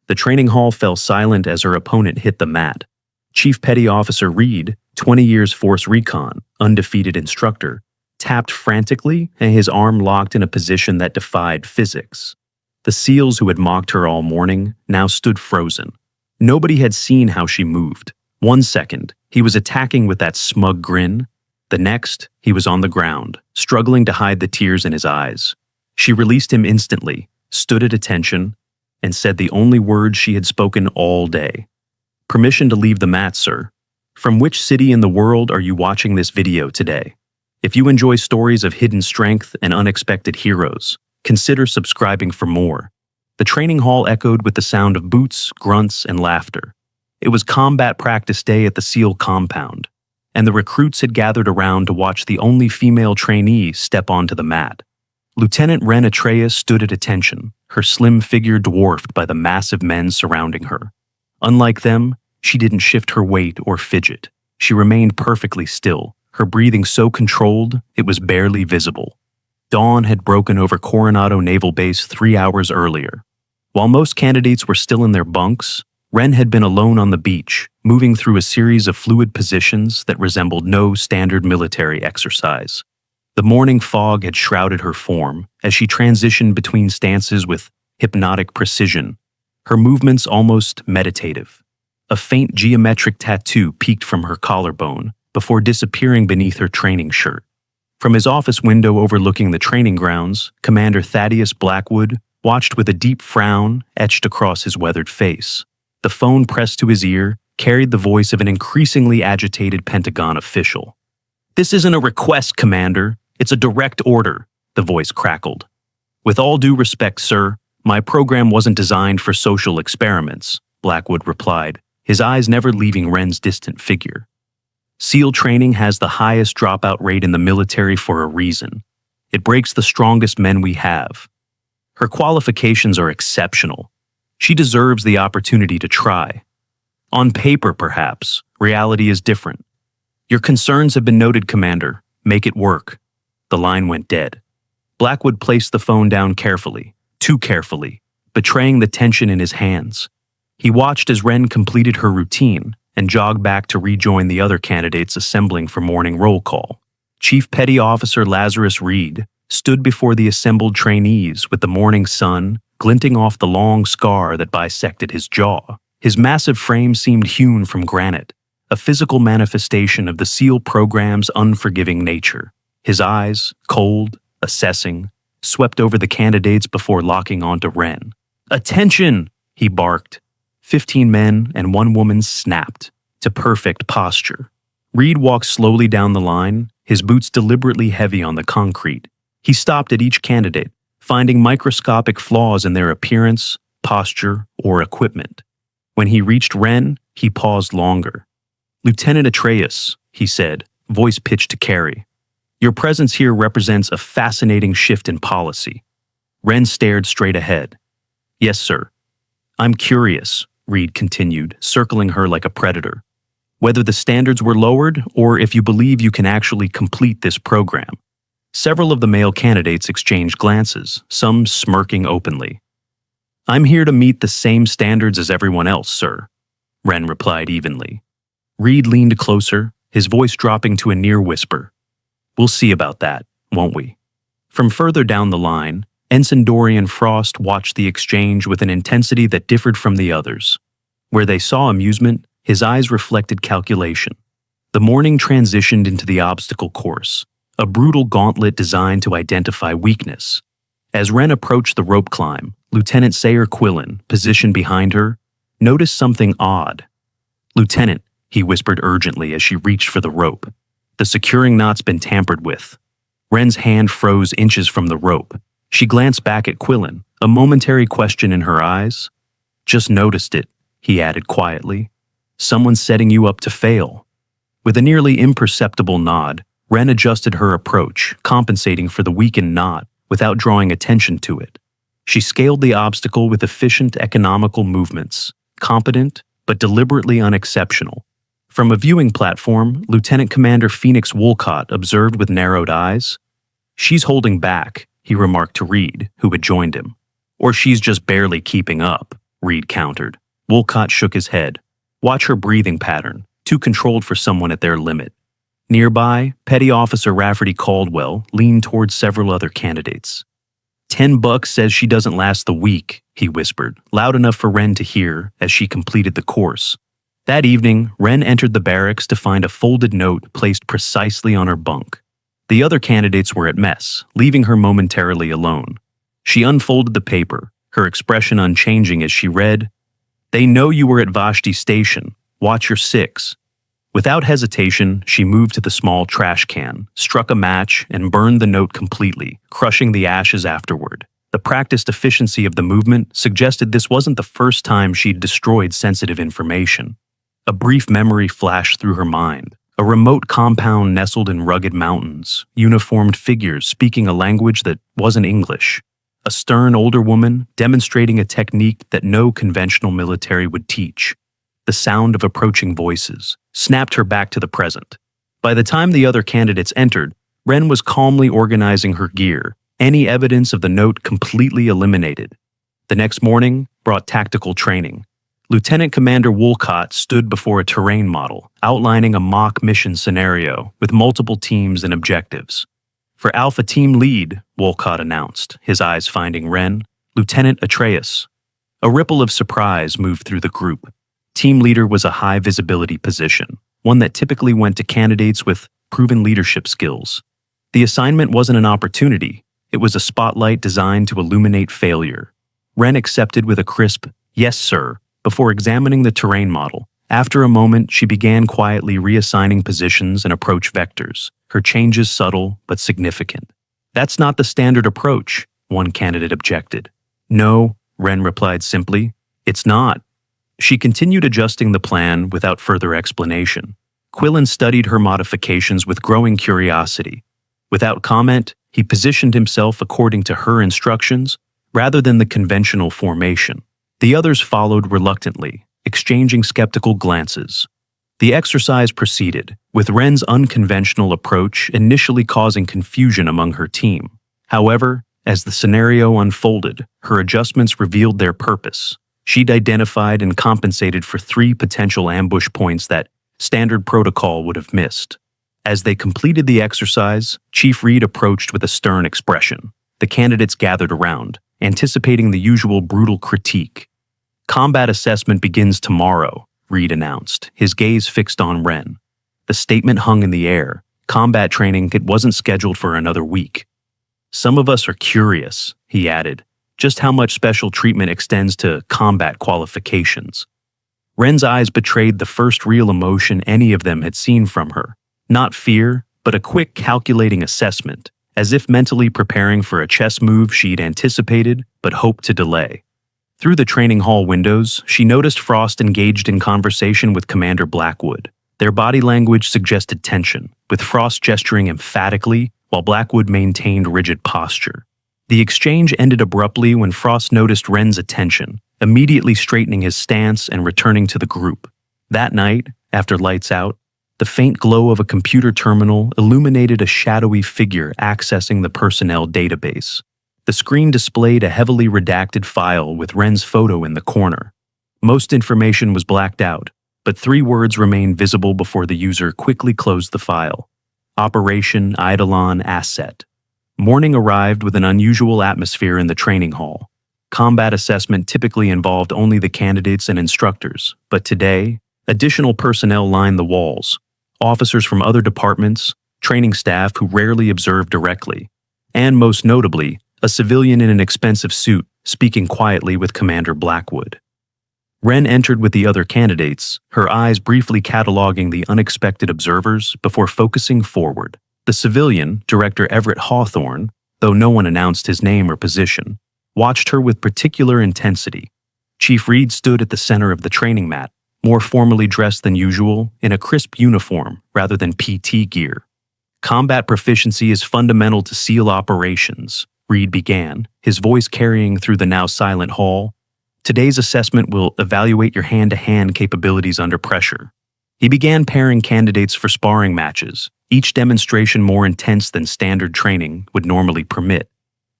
The training hall fell silent as her opponent hit the mat. Chief Petty Officer Reed, 20 years Force Recon, undefeated instructor, tapped frantically and his arm locked in a position that defied physics. The SEALs who had mocked her all morning now stood frozen. Nobody had seen how she moved. 1 second, he was attacking with that smug grin. The next, he was on the ground, struggling to hide the tears in his eyes. She released him instantly, stood at attention, and said the only words she had spoken all day. "Permission to leave the mat, sir. From which city in the world are you watching this video today? If you enjoy stories of hidden strength and unexpected heroes, consider subscribing for more." The training hall echoed with the sound of boots, grunts, and laughter. It was combat practice day at the SEAL compound, and the recruits had gathered around to watch the only female trainee step onto the mat. Lieutenant Ren Atreus stood at attention, her slim figure dwarfed by the massive men surrounding her. Unlike them, she didn't shift her weight or fidget. She remained perfectly still, her breathing so controlled it was barely visible. Dawn had broken over Coronado Naval Base 3 hours earlier. While most candidates were still in their bunks, Ren had been alone on the beach, moving through a series of fluid positions that resembled no standard military exercise. The morning fog had shrouded her form as she transitioned between stances with hypnotic precision, her movements almost meditative. A faint geometric tattoo peeked from her collarbone before disappearing beneath her training shirt. From his office window overlooking the training grounds, Commander Thaddeus Blackwood watched with a deep frown etched across his weathered face. The phone pressed to his ear carried the voice of an increasingly agitated Pentagon official. "This isn't a request, Commander. It's a direct order," the voice crackled. "With all due respect, sir, my program wasn't designed for social experiments," Blackwood replied, his eyes never leaving Ren's distant figure. "SEAL training has the highest dropout rate in the military for a reason. It breaks the strongest men we have. Her qualifications are exceptional. She deserves the opportunity to try. On paper, perhaps, reality is different. Your concerns have been noted, Commander. Make it work." The line went dead. Blackwood placed the phone down carefully, too carefully, betraying the tension in his hands. He watched as Ren completed her routine and jogged back to rejoin the other candidates assembling for morning roll call. Chief Petty Officer Lazarus Reed stood before the assembled trainees with the morning sun glinting off the long scar that bisected his jaw. His massive frame seemed hewn from granite, a physical manifestation of the SEAL program's unforgiving nature. His eyes, cold, assessing, swept over the candidates before locking onto Ren. "Attention!" he barked. 15 men and 1 woman snapped to perfect posture. Reed walked slowly down the line, his boots deliberately heavy on the concrete. He stopped at each candidate, finding microscopic flaws in their appearance, posture, or equipment. When he reached Ren, he paused longer. "Lieutenant Atreus," he said, voice pitched to carry. "Your presence here represents a fascinating shift in policy." Ren stared straight ahead. "Yes, sir." "I'm curious," Reed continued, circling her like a predator, "whether the standards were lowered or if you believe you can actually complete this program." Several of the male candidates exchanged glances, some smirking openly. "I'm here to meet the same standards as everyone else, sir," Ren replied evenly. Reed leaned closer, his voice dropping to a near whisper. "We'll see about that, won't we?" From further down the line, Ensign Dorian Frost watched the exchange with an intensity that differed from the others. Where they saw amusement, his eyes reflected calculation. The morning transitioned into the obstacle course, a brutal gauntlet designed to identify weakness. As Ren approached the rope climb, Lieutenant Sayer Quillen, positioned behind her, noticed something odd. "Lieutenant," he whispered urgently as she reached for the rope. "The securing knot's been tampered with." Ren's hand froze inches from the rope. She glanced back at Quillen, a momentary question in her eyes. "Just noticed it," he added quietly. "Someone's setting you up to fail." With a nearly imperceptible nod, Ren adjusted her approach, compensating for the weakened knot without drawing attention to it. She scaled the obstacle with efficient, economical movements, competent but deliberately unexceptional. From a viewing platform, Lieutenant Commander Phoenix Wolcott observed with narrowed eyes. "She's holding back," he remarked to Reed, who had joined him. "Or she's just barely keeping up," Reed countered. Wolcott shook his head. Watch her breathing pattern, too controlled for someone at their limit. Nearby, Petty Officer Rafferty Caldwell leaned towards several other candidates. $10 says she doesn't last the week, he whispered, loud enough for Wren to hear as she completed the course. That evening, Wren entered the barracks to find a folded note placed precisely on her bunk. The other candidates were at mess, leaving her momentarily alone. She unfolded the paper, her expression unchanging as she read, "They know you were at Vashti Station. Watch your 6. Without hesitation, she moved to the small trash can, struck a match, and burned the note completely, crushing the ashes afterward. The practiced efficiency of the movement suggested this wasn't the first time she'd destroyed sensitive information. A brief memory flashed through her mind. A remote compound nestled in rugged mountains, uniformed figures speaking a language that wasn't English. A stern older woman demonstrating a technique that no conventional military would teach. The sound of approaching voices snapped her back to the present. By the time the other candidates entered, Wren was calmly organizing her gear, any evidence of the note completely eliminated. The next morning brought tactical training. Lieutenant Commander Wolcott stood before a terrain model, outlining a mock mission scenario with multiple teams and objectives. For Alpha Team Lead, Wolcott announced, his eyes finding Wren, Lieutenant Atreus. A ripple of surprise moved through the group. Team Leader was a high-visibility position, one that typically went to candidates with proven leadership skills. The assignment wasn't an opportunity, it was a spotlight designed to illuminate failure. Wren accepted with a crisp, "Yes, sir," before examining the terrain model. After a moment, she began quietly reassigning positions and approach vectors, her changes subtle but significant. "That's not the standard approach," one candidate objected. "No," Wren replied simply, "it's not." She continued adjusting the plan without further explanation. Quillen studied her modifications with growing curiosity. Without comment, he positioned himself according to her instructions rather than the conventional formation. The others followed reluctantly, exchanging skeptical glances. The exercise proceeded, with Wren's unconventional approach initially causing confusion among her team. However, as the scenario unfolded, her adjustments revealed their purpose. She'd identified and compensated for 3 potential ambush points that standard protocol would have missed. As they completed the exercise, Chief Reed approached with a stern expression. The candidates gathered around, anticipating the usual brutal critique. "Combat assessment begins tomorrow," Reed announced, his gaze fixed on Wren. The statement hung in the air. Combat training wasn't scheduled for another week. "Some of us are curious," he added, just how much special treatment extends to combat qualifications. Wren's eyes betrayed the first real emotion any of them had seen from her. Not fear, but a quick calculating assessment, as if mentally preparing for a chess move she'd anticipated but hoped to delay. Through the training hall windows, she noticed Frost engaged in conversation with Commander Blackwood. Their body language suggested tension, with Frost gesturing emphatically while Blackwood maintained rigid posture. The exchange ended abruptly when Frost noticed Wren's attention, immediately straightening his stance and returning to the group. That night, after lights out, the faint glow of a computer terminal illuminated a shadowy figure accessing the personnel database. The screen displayed a heavily redacted file with Wren's photo in the corner. Most information was blacked out, but 3 words remained visible before the user quickly closed the file. Operation Eidolon Asset. Morning arrived with an unusual atmosphere in the training hall. Combat assessment typically involved only the candidates and instructors, but today, additional personnel lined the walls. Officers from other departments, training staff who rarely observed directly, and most notably, a civilian in an expensive suit speaking quietly with Commander Blackwood. Wren entered with the other candidates, her eyes briefly cataloging the unexpected observers before focusing forward. The civilian, Director Everett Hawthorne, though no one announced his name or position, watched her with particular intensity. Chief Reed stood at the center of the training mat, more formally dressed than usual, in a crisp uniform rather than PT gear. "Combat proficiency is fundamental to SEAL operations," Reed began, his voice carrying through the now silent hall. "Today's assessment will evaluate your hand-to-hand capabilities under pressure." He began pairing candidates for sparring matches, each demonstration more intense than standard training would normally permit.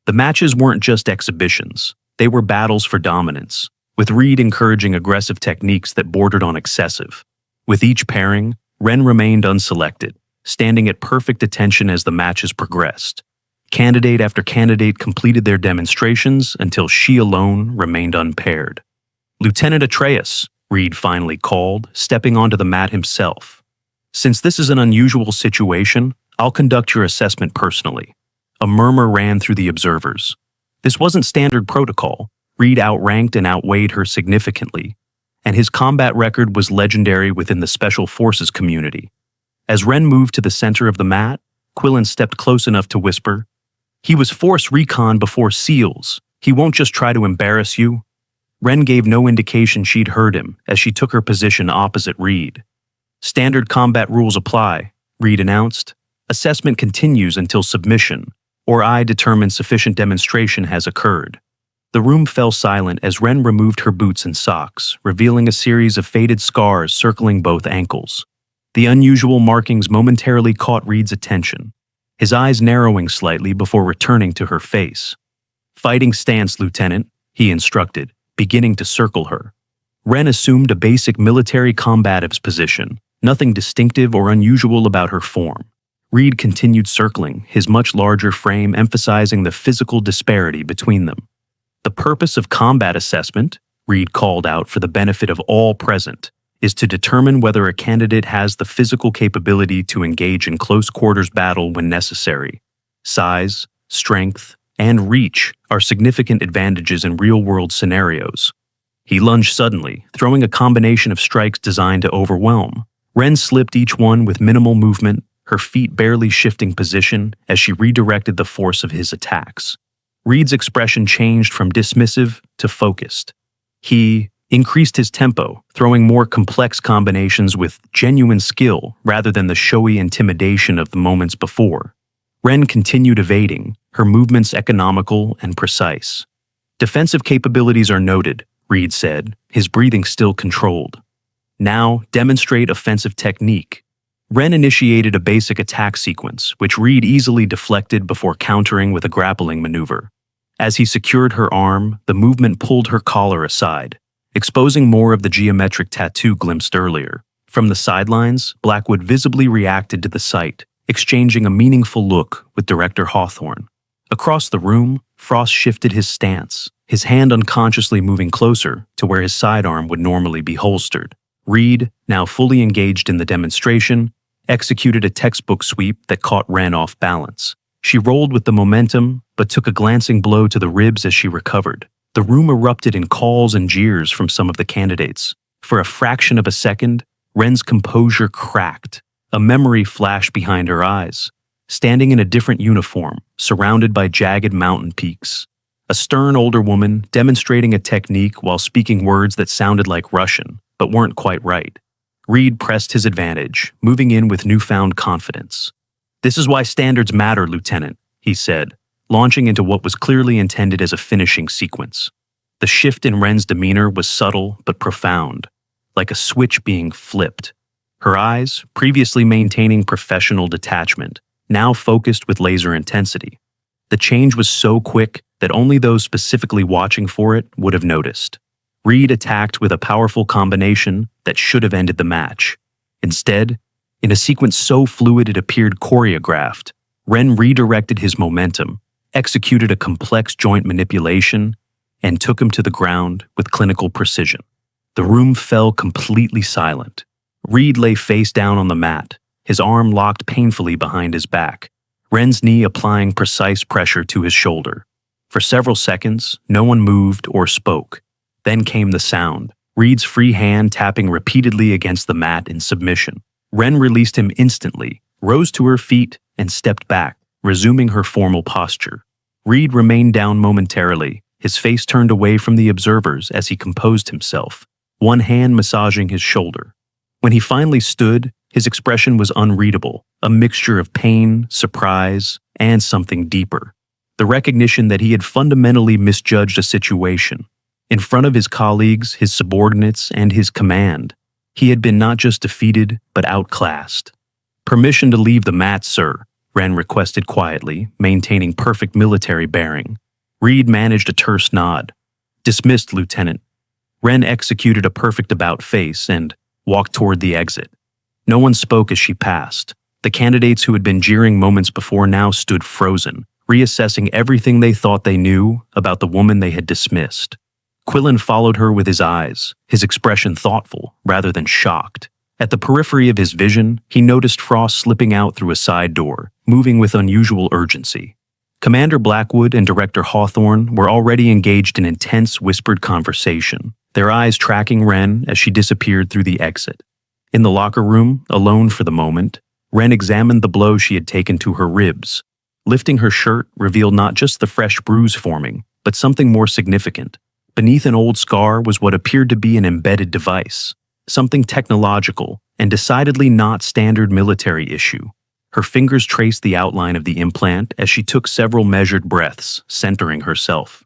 The matches weren't just exhibitions, they were battles for dominance. with Reed encouraging aggressive techniques that bordered on excessive. With each pairing, Ren remained unselected, standing at perfect attention as the matches progressed. Candidate after candidate completed their demonstrations until she alone remained unpaired. "Lieutenant Atreus," Reed finally called, stepping onto the mat himself. "Since this is an unusual situation, I'll conduct your assessment personally." A murmur ran through the observers. This wasn't standard protocol. Reed outranked and outweighed her significantly, and his combat record was legendary within the Special Forces community. As Ren moved to the center of the mat, Quillen stepped close enough to whisper, "He was Force Recon before SEALs. He won't just try to embarrass you." Ren gave no indication she'd heard him as she took her position opposite Reed. "Standard combat rules apply," Reed announced. "Assessment continues until submission, or I determine sufficient demonstration has occurred." The room fell silent as Ren removed her boots and socks, revealing a series of faded scars circling both ankles. The unusual markings momentarily caught Reed's attention, his eyes narrowing slightly before returning to her face. "Fighting stance, Lieutenant," he instructed, beginning to circle her. Ren assumed a basic military combative's position, nothing distinctive or unusual about her form. Reed continued circling, his much larger frame emphasizing the physical disparity between them. "The purpose of combat assessment," Reed called out for the benefit of all present, "is to determine whether a candidate has the physical capability to engage in close-quarters battle when necessary. Size, strength, and reach are significant advantages in real-world scenarios." He lunged suddenly, throwing a combination of strikes designed to overwhelm. Ren slipped each one with minimal movement, her feet barely shifting position as she redirected the force of his attacks. Reed's expression changed from dismissive to focused. He increased his tempo, throwing more complex combinations with genuine skill rather than the showy intimidation of the moments before. Ren continued evading, her movements economical and precise. "Defensive capabilities are noted," Reed said, his breathing still controlled. "Now demonstrate offensive technique." Ren initiated a basic attack sequence, which Reed easily deflected before countering with a grappling maneuver. As he secured her arm, the movement pulled her collar aside, exposing more of the geometric tattoo glimpsed earlier. From the sidelines, Blackwood visibly reacted to the sight, exchanging a meaningful look with Director Hawthorne. Across the room, Frost shifted his stance, his hand unconsciously moving closer to where his sidearm would normally be holstered. Reed, now fully engaged in the demonstration, executed a textbook sweep that caught Ren off balance. She rolled with the momentum, but took a glancing blow to the ribs as she recovered. The room erupted in calls and jeers from some of the candidates. For a fraction of a second, Ren's composure cracked. A memory flashed behind her eyes. Standing in a different uniform, surrounded by jagged mountain peaks. A stern older woman demonstrating a technique while speaking words that sounded like Russian, but weren't quite right. Reed pressed his advantage, moving in with newfound confidence. "This is why standards matter, Lieutenant," he said, launching into what was clearly intended as a finishing sequence. The shift in Ren's demeanor was subtle but profound, like a switch being flipped. Her eyes, previously maintaining professional detachment, now focused with laser intensity. The change was so quick that only those specifically watching for it would have noticed. Reed attacked with a powerful combination that should have ended the match. Instead, in a sequence so fluid it appeared choreographed, Ren redirected his momentum, executed a complex joint manipulation, and took him to the ground with clinical precision. The room fell completely silent. Reed lay face down on the mat, his arm locked painfully behind his back, Ren's knee applying precise pressure to his shoulder. For several seconds, no one moved or spoke. Then came the sound, Reed's free hand tapping repeatedly against the mat in submission. Ren released him instantly, rose to her feet, and stepped back, resuming her formal posture. Reed remained down momentarily, his face turned away from the observers as he composed himself, one hand massaging his shoulder. When he finally stood, his expression was unreadable, a mixture of pain, surprise, and something deeper. The recognition that he had fundamentally misjudged a situation. In front of his colleagues, his subordinates, and his command, he had been not just defeated, but outclassed. "Permission to leave the mat, sir," Ren requested quietly, maintaining perfect military bearing. Reed managed a terse nod. "Dismissed, Lieutenant." Wren executed a perfect about-face and walked toward the exit. No one spoke as she passed. The candidates who had been jeering moments before now stood frozen, reassessing everything they thought they knew about the woman they had dismissed. Quillen followed her with his eyes, his expression thoughtful rather than shocked. At the periphery of his vision, he noticed Frost slipping out through a side door, moving with unusual urgency. Commander Blackwood and Director Hawthorne were already engaged in intense whispered conversation, their eyes tracking Wren as she disappeared through the exit. In the locker room, alone for the moment, Wren examined the blow she had taken to her ribs. Lifting her shirt revealed not just the fresh bruise forming, but something more significant. Beneath an old scar was what appeared to be an embedded device, something technological and decidedly not standard military issue. Her fingers traced the outline of the implant as she took several measured breaths, centering herself.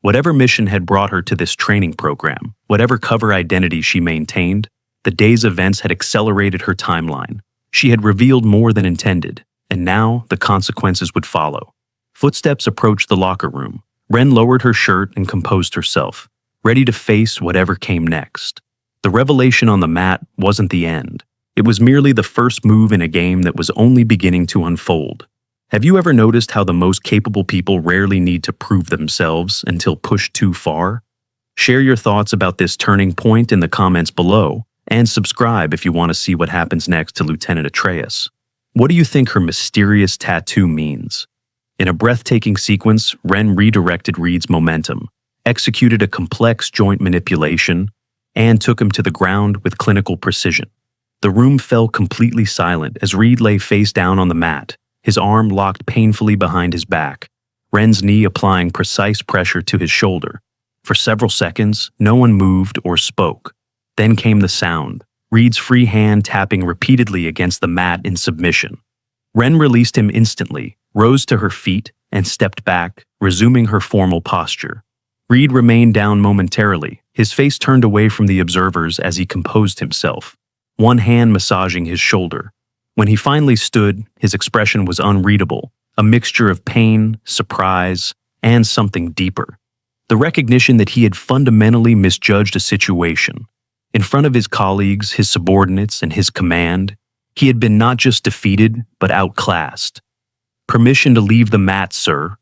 Whatever mission had brought her to this training program, whatever cover identity she maintained, the day's events had accelerated her timeline. She had revealed more than intended, and now the consequences would follow. Footsteps approached the locker room. Wren lowered her shirt and composed herself, ready to face whatever came next. The revelation on the mat wasn't the end. It was merely the first move in a game that was only beginning to unfold. Have you ever noticed how the most capable people rarely need to prove themselves until pushed too far? Share your thoughts about this turning point in the comments below, and subscribe if you want to see what happens next to Lieutenant Atreus. What do you think her mysterious tattoo means? In a breathtaking sequence, Wren redirected Reed's momentum, executed a complex joint manipulation, and took him to the ground with clinical precision. The room fell completely silent as Reed lay face down on the mat, his arm locked painfully behind his back, Wren's knee applying precise pressure to his shoulder. For several seconds, no one moved or spoke. Then came the sound, Reed's free hand tapping repeatedly against the mat in submission. Wren released him instantly, rose to her feet, and stepped back, resuming her formal posture. Reed remained down momentarily, his face turned away from the observers as he composed himself, one hand massaging his shoulder. When he finally stood, his expression was unreadable, a mixture of pain, surprise, and something deeper. The recognition that he had fundamentally misjudged a situation. In front of his colleagues, his subordinates, and his command, he had been not just defeated, but outclassed. "Permission to leave the mat, sir,"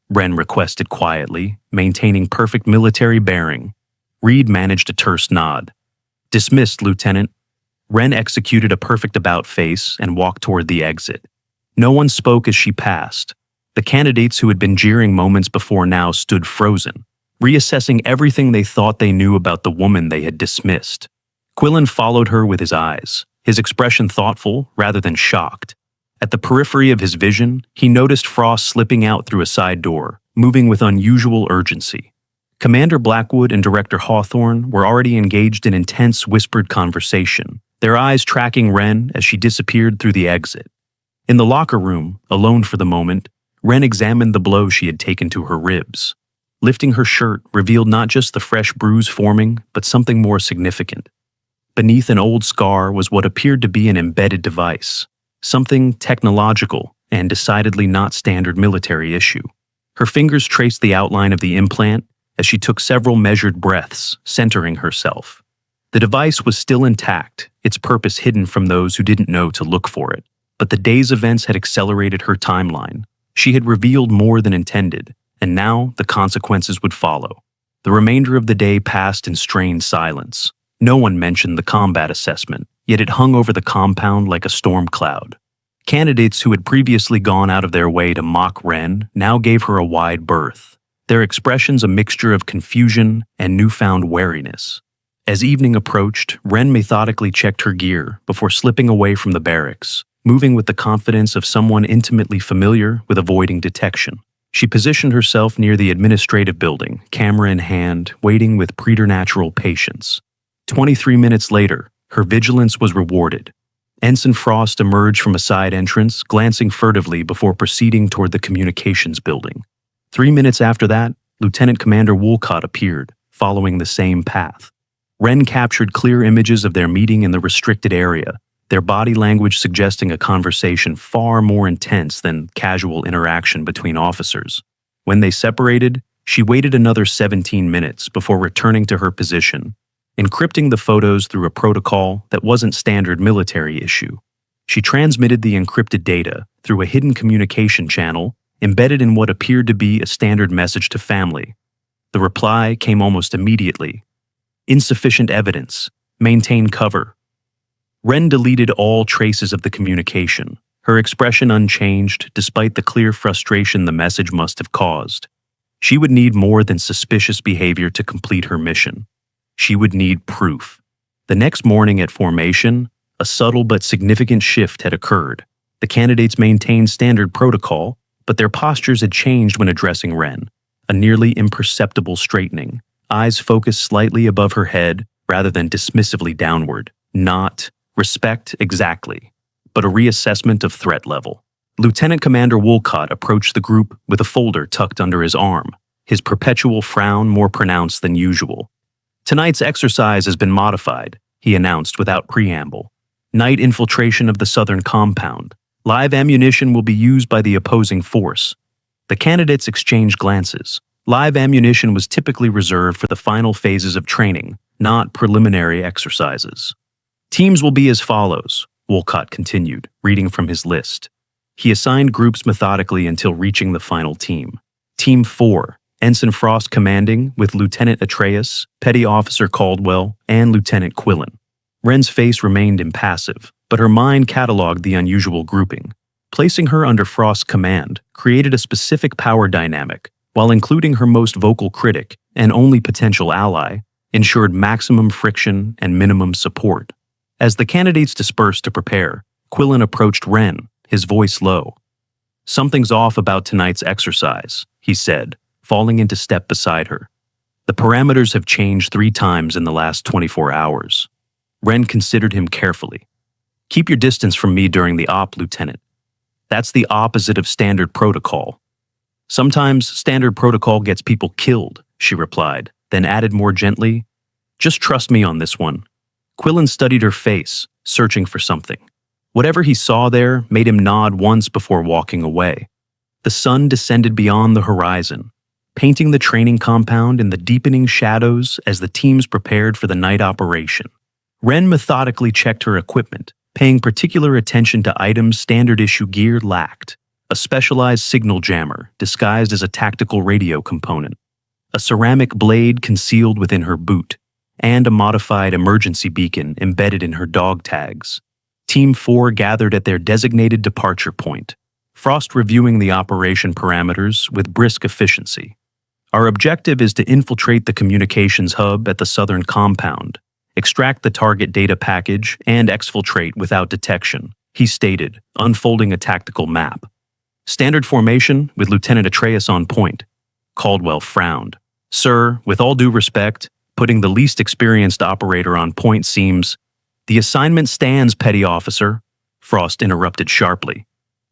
Wren requested quietly, maintaining perfect military bearing. Reed managed a terse nod. "Dismissed, Lieutenant." Wren executed a perfect about-face and walked toward the exit. No one spoke as she passed. The candidates who had been jeering moments before now stood frozen, reassessing everything they thought they knew about the woman they had dismissed. Quillen followed her with his eyes, his expression thoughtful rather than shocked. At the periphery of his vision, he noticed Frost slipping out through a side door, moving with unusual urgency. Commander Blackwood and Director Hawthorne were already engaged in intense whispered conversation, their eyes tracking Wren as she disappeared through the exit. In the locker room, alone for the moment, Wren examined the blow she had taken to her ribs. Lifting her shirt revealed not just the fresh bruise forming, but something more significant. Beneath an old scar was what appeared to be an embedded device, something technological and decidedly not standard military issue. Her fingers traced the outline of the implant as she took several measured breaths, centering herself. The device was still intact, its purpose hidden from those who didn't know to look for it. But the day's events had accelerated her timeline. She had revealed more than intended, and now the consequences would follow. The remainder of the day passed in strained silence. No one mentioned the combat assessment, yet it hung over the compound like a storm cloud. Candidates who had previously gone out of their way to mock Wren now gave her a wide berth, their expressions a mixture of confusion and newfound wariness. As evening approached, Wren methodically checked her gear before slipping away from the barracks, moving with the confidence of someone intimately familiar with avoiding detection. She positioned herself near the administrative building, camera in hand, waiting with preternatural patience. 23 minutes later, her vigilance was rewarded. Ensign Frost emerged from a side entrance, glancing furtively before proceeding toward the communications building. 3 minutes after that, Lieutenant Commander Woolcott appeared, following the same path. Wren captured clear images of their meeting in the restricted area, their body language suggesting a conversation far more intense than casual interaction between officers. When they separated, She waited another 17 minutes before returning to her position, encrypting the photos through a protocol that wasn't standard military issue. She transmitted the encrypted data through a hidden communication channel embedded in what appeared to be a standard message to family. The reply came almost immediately. Insufficient evidence. Maintain cover. Ren deleted all traces of the communication, her expression unchanged despite the clear frustration the message must have caused. She would need more than suspicious behavior to complete her mission. She would need proof. The next morning at formation, a subtle but significant shift had occurred. The candidates maintained standard protocol, but their postures had changed when addressing Ren, a nearly imperceptible straightening, eyes focused slightly above her head rather than dismissively downward. Not respect exactly, but a reassessment of threat level. Lieutenant Commander Wolcott approached the group with a folder tucked under his arm, his perpetual frown more pronounced than usual. "Tonight's exercise has been modified," he announced without preamble. "Night infiltration of the southern compound. Live ammunition will be used by the opposing force." The candidates exchanged glances. Live ammunition was typically reserved for the final phases of training, not preliminary exercises. "Teams will be as follows," Wolcott continued, reading from his list. He assigned groups methodically until reaching the final team. Team 4, Ensign Frost commanding, with Lieutenant Atreus, Petty Officer Caldwell, and Lieutenant Quillen. Ren's face remained impassive, but her mind cataloged the unusual grouping. Placing her under Frost's command created a specific power dynamic, while including her most vocal critic and only potential ally, ensured maximum friction and minimum support. As the candidates dispersed to prepare, Quillen approached Ren, his voice low. "Something's off about tonight's exercise," he said, falling into step beside her. "The parameters have changed 3 times in the last 24 hours. Ren considered him carefully. "Keep your distance from me during the op, Lieutenant. That's the opposite of standard protocol." "Sometimes standard protocol gets people killed," she replied, then added more gently, "Just trust me on this one." Quillen studied her face, searching for something. Whatever he saw there made him nod once before walking away. The sun descended beyond the horizon, painting the training compound in the deepening shadows as the teams prepared for the night operation. Ren methodically checked her equipment, paying particular attention to items standard issue gear lacked: a specialized signal jammer disguised as a tactical radio component, a ceramic blade concealed within her boot, and a modified emergency beacon embedded in her dog tags. Team 4 gathered at their designated departure point, Frost reviewing the operation parameters with brisk efficiency. "Our objective is to infiltrate the communications hub at the southern compound, extract the target data package, and exfiltrate without detection," he stated, unfolding a tactical map. "Standard formation with Lieutenant Atreus on point." Caldwell frowned. "Sir, with all due respect, putting the least experienced operator on point seems—" "The assignment stands, Petty Officer," Frost interrupted sharply.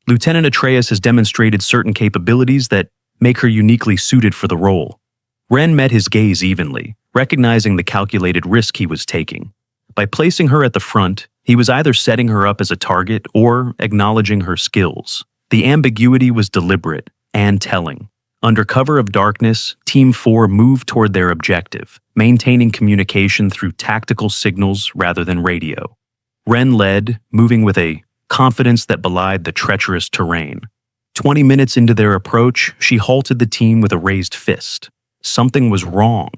"Lieutenant Atreus has demonstrated certain capabilities that make her uniquely suited for the role." Ren met his gaze evenly, recognizing the calculated risk he was taking. By placing her at the front, he was either setting her up as a target or acknowledging her skills. The ambiguity was deliberate and telling. Under cover of darkness, Team 4 moved toward their objective, maintaining communication through tactical signals rather than radio. Ren led, moving with a confidence that belied the treacherous terrain. 20 minutes into their approach, she halted the team with a raised fist. Something was wrong.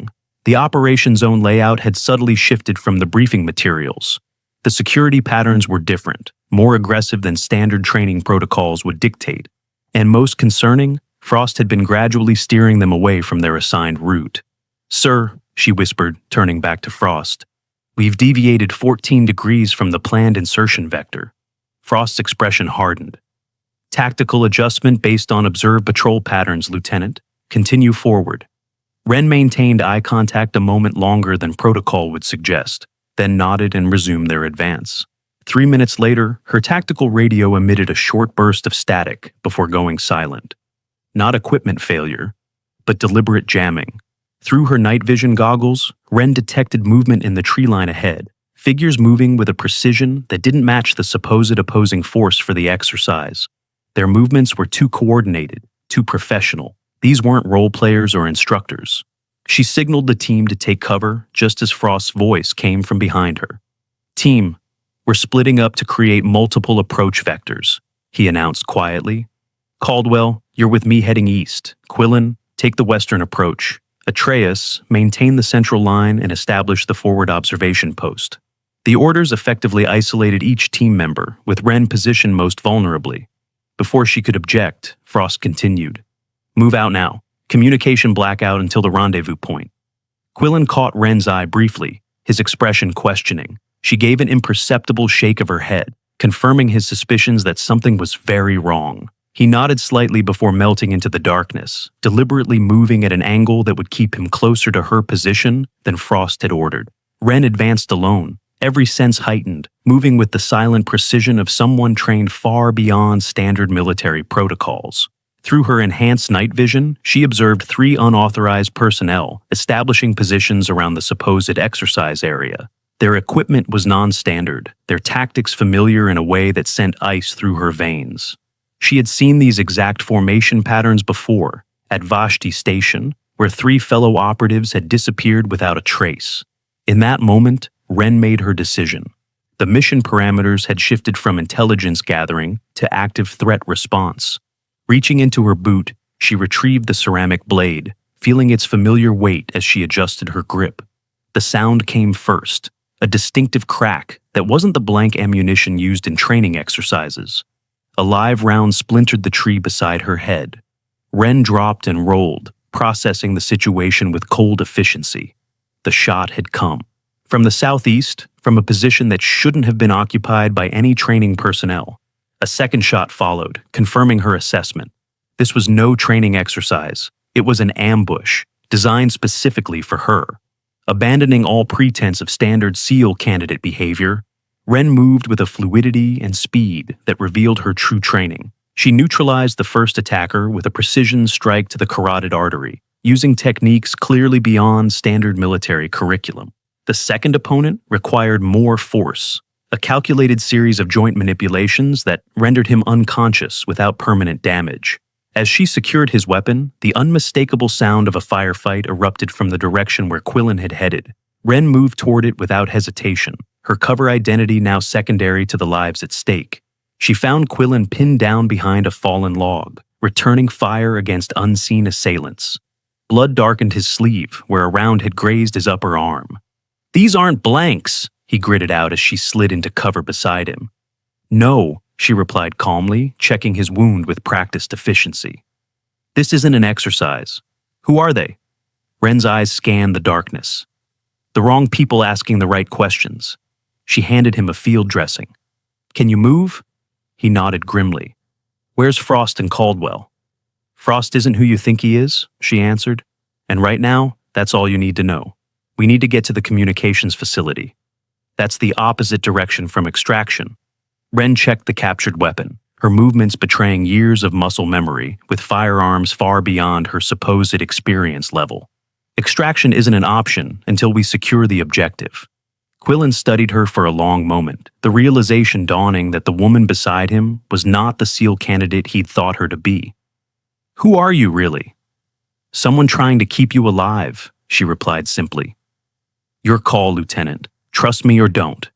The operation zone layout had subtly shifted from the briefing materials. The security patterns were different, more aggressive than standard training protocols would dictate. And most concerning, Frost had been gradually steering them away from their assigned route. "Sir," she whispered, turning back to Frost, "we've deviated 14 degrees from the planned insertion vector." Frost's expression hardened. "Tactical adjustment based on observed patrol patterns, Lieutenant. Continue forward." Ren maintained eye contact a moment longer than protocol would suggest, then nodded and resumed their advance. 3 minutes later, her tactical radio emitted a short burst of static before going silent. Not equipment failure, but deliberate jamming. Through her night vision goggles, Ren detected movement in the tree line ahead, figures moving with a precision that didn't match the supposed opposing force for the exercise. Their movements were too coordinated, too professional. These weren't role players or instructors. She signaled the team to take cover just as Frost's voice came from behind her. "Team, we're splitting up to create multiple approach vectors," he announced quietly. "Caldwell, you're with me heading east. Quillen, take the western approach. Atreus, maintain the central line and establish the forward observation post." The orders effectively isolated each team member, with Wren positioned most vulnerably. Before she could object, Frost continued. "Move out now. Communication blackout until the rendezvous point." Quillen caught Wren's eye briefly, his expression questioning. She gave an imperceptible shake of her head, confirming his suspicions that something was very wrong. He nodded slightly before melting into the darkness, deliberately moving at an angle that would keep him closer to her position than Frost had ordered. Wren advanced alone, every sense heightened, moving with the silent precision of someone trained far beyond standard military protocols. Through her enhanced night vision, she observed 3 unauthorized personnel establishing positions around the supposed exercise area. Their equipment was non-standard, their tactics familiar in a way that sent ice through her veins. She had seen these exact formation patterns before, at Vashti Station, where 3 fellow operatives had disappeared without a trace. In that moment, Wren made her decision. The mission parameters had shifted from intelligence gathering to active threat response. Reaching into her boot, she retrieved the ceramic blade, feeling its familiar weight as she adjusted her grip. The sound came first, a distinctive crack that wasn't the blank ammunition used in training exercises. A live round splintered the tree beside her head. Wren dropped and rolled, processing the situation with cold efficiency. The shot had come. From the southeast, from a position that shouldn't have been occupied by any training personnel. A second shot followed, confirming her assessment. This was no training exercise. It was an ambush, designed specifically for her. Abandoning all pretense of standard SEAL candidate behavior, Wren moved with a fluidity and speed that revealed her true training. She neutralized the first attacker with a precision strike to the carotid artery, using techniques clearly beyond standard military curriculum. The second opponent required more force, a calculated series of joint manipulations that rendered him unconscious without permanent damage. As she secured his weapon, the unmistakable sound of a firefight erupted from the direction where Quillen had headed. Wren moved toward it without hesitation, her cover identity now secondary to the lives at stake. She found Quillen pinned down behind a fallen log, returning fire against unseen assailants. Blood darkened his sleeve, where a round had grazed his upper arm. "These aren't blanks," he gritted out as she slid into cover beside him. "No," she replied calmly, checking his wound with practiced efficiency. "This isn't an exercise. Who are they?" Wren's eyes scanned the darkness. "The wrong people asking the right questions." She handed him a field dressing. "Can you move?" He nodded grimly. "Where's Frost and Caldwell?" "Frost isn't who you think he is," she answered. "And right now, that's all you need to know. We need to get to the communications facility. That's the opposite direction from extraction." Wren checked the captured weapon, her movements betraying years of muscle memory, with firearms far beyond her supposed experience level. "Extraction isn't an option until we secure the objective." Quillen studied her for a long moment, the realization dawning that the woman beside him was not the SEAL candidate he'd thought her to be. "Who are you, really?" "Someone trying to keep you alive," she replied simply. "Your call, Lieutenant. Trust me or don't."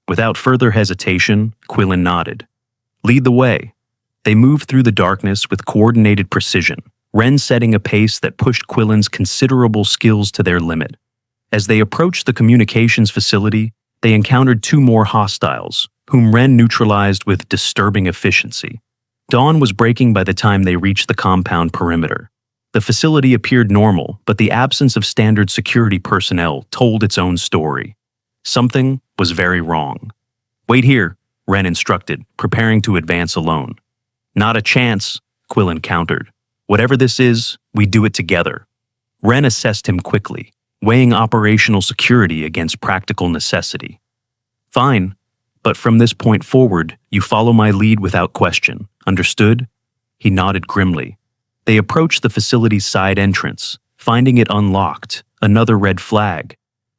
Without further hesitation, Quillen nodded. "Lead the way." They moved through the darkness with coordinated precision, Wren setting a pace that pushed Quillen's considerable skills to their limit. As they approached the communications facility, they encountered 2 more hostiles, whom Wren neutralized with disturbing efficiency. Dawn was breaking by the time they reached the compound perimeter. The facility appeared normal, but the absence of standard security personnel told its own story. Something was very wrong. "Wait here," Wren instructed, preparing to advance alone. "Not a chance," Quillen countered. "Whatever this is, we do it together." Wren assessed him quickly, weighing operational security against practical necessity. "Fine, but from this point forward, you follow my lead without question. Understood?" He nodded grimly. They approached the facility's side entrance, finding it unlocked, another red flag.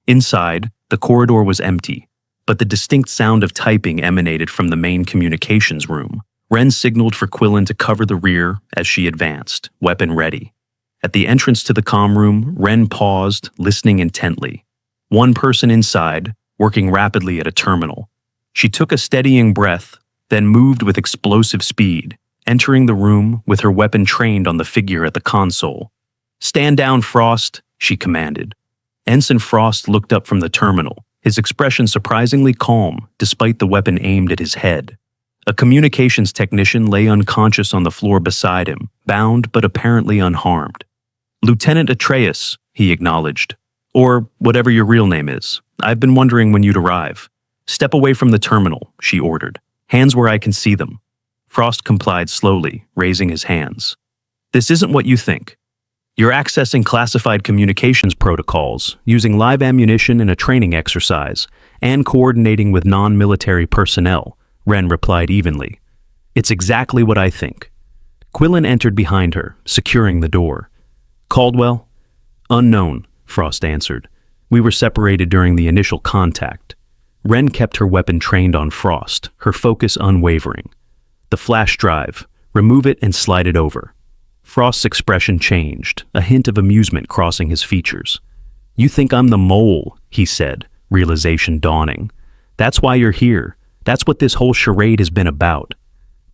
Inside, the corridor was empty, but the distinct sound of typing emanated from the main communications room. Wren signaled for Quillen to cover the rear as she advanced, weapon ready. At the entrance to the comm room, Wren paused, listening intently. One person inside, working rapidly at a terminal. She took a steadying breath, then moved with explosive speed, entering the room with her weapon trained on the figure at the console. "Stand down, Frost," she commanded. Ensign Frost looked up from the terminal, his expression surprisingly calm despite the weapon aimed at his head. A communications technician lay unconscious on the floor beside him, bound but apparently unharmed. "Lieutenant Atreus," he acknowledged. "Or whatever your real name is. I've been wondering when you'd arrive." "Step away from the terminal," she ordered. "Hands where I can see them." Frost complied slowly, raising his hands. "This isn't what you think. You're accessing classified communications protocols, using live ammunition in a training exercise, and coordinating with non-military personnel," Wren replied evenly. "It's exactly what I think." Quillen entered behind her, securing the door. "Caldwell?" "Unknown," Frost answered. "We were separated during the initial contact." Wren kept her weapon trained on Frost, her focus unwavering. "The flash drive. Remove it and slide it over." Frost's expression changed, a hint of amusement crossing his features. "You think I'm the mole," he said, realization dawning. "That's why you're here. That's what this whole charade has been about."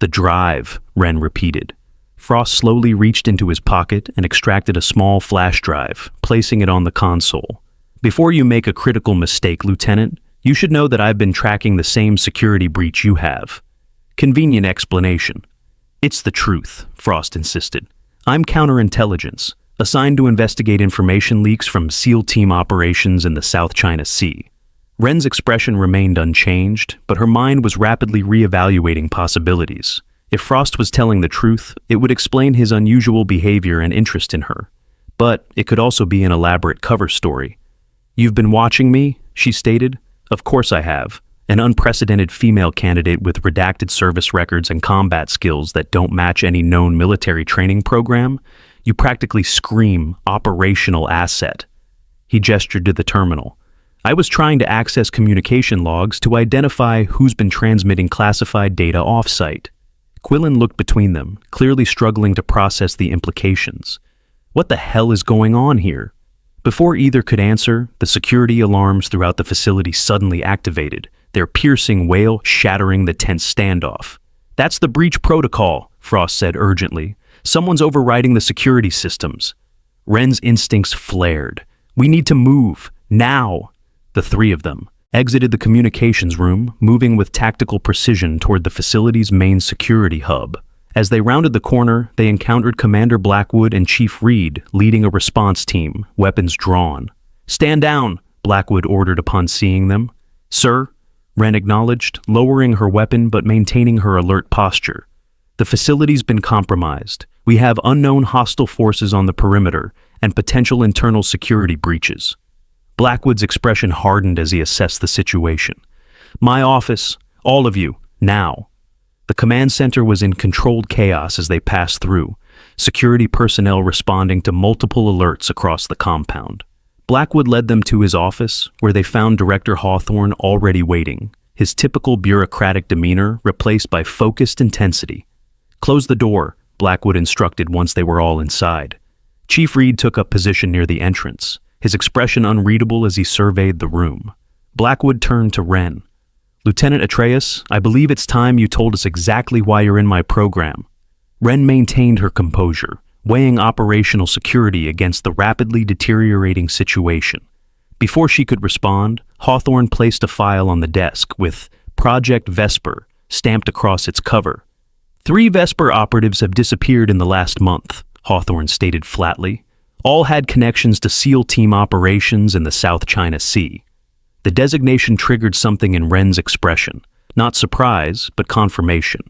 "The drive," Wren repeated. Frost slowly reached into his pocket and extracted a small flash drive, placing it on the console. "Before you make a critical mistake, Lieutenant, you should know that I've been tracking the same security breach you have." Convenient explanation. "It's the truth," Frost insisted. "I'm counterintelligence, assigned to investigate information leaks from SEAL team operations in the South China Sea." Wren's expression remained unchanged, but her mind was rapidly reevaluating possibilities. If Frost was telling the truth, it would explain his unusual behavior and interest in her. But it could also be an elaborate cover story. "You've been watching me?" she stated. "Of course I have. An unprecedented female candidate with redacted service records and combat skills that don't match any known military training program? You practically scream operational asset." He gestured to the terminal. "I was trying to access communication logs to identify who's been transmitting classified data off-site." Quillen looked between them, clearly struggling to process the implications. What the hell is going on here? Before either could answer, the security alarms throughout the facility suddenly activated, their piercing wail shattering the tense standoff. "That's the breach protocol," Frost said urgently. "Someone's overriding the security systems." Wren's instincts flared. "We need to move, now." The three of them exited the communications room, moving with tactical precision toward the facility's main security hub. As they rounded the corner, they encountered Commander Blackwood and Chief Reed leading a response team, weapons drawn. "Stand down," Blackwood ordered upon seeing them. "Sir," Wren acknowledged, lowering her weapon but maintaining her alert posture. "The facility's been compromised. We have unknown hostile forces on the perimeter and potential internal security breaches." Blackwood's expression hardened as he assessed the situation. "My office, all of you, now." The command center was in controlled chaos as they passed through, security personnel responding to multiple alerts across the compound. Blackwood led them to his office, where they found Director Hawthorne already waiting, his typical bureaucratic demeanor replaced by focused intensity. "Close the door," Blackwood instructed once they were all inside. Chief Reed took up position near the entrance, his expression unreadable as he surveyed the room. Blackwood turned to Wren. "Lieutenant Atreus, I believe it's time you told us exactly why you're in my program." Wren maintained her composure, weighing operational security against the rapidly deteriorating situation. Before she could respond, Hawthorne placed a file on the desk with Project Vesper stamped across its cover. "3 Vesper operatives have disappeared in the last month," Hawthorne stated flatly. "All had connections to SEAL team operations in the South China Sea." The designation triggered something in Wren's expression, not surprise, but confirmation.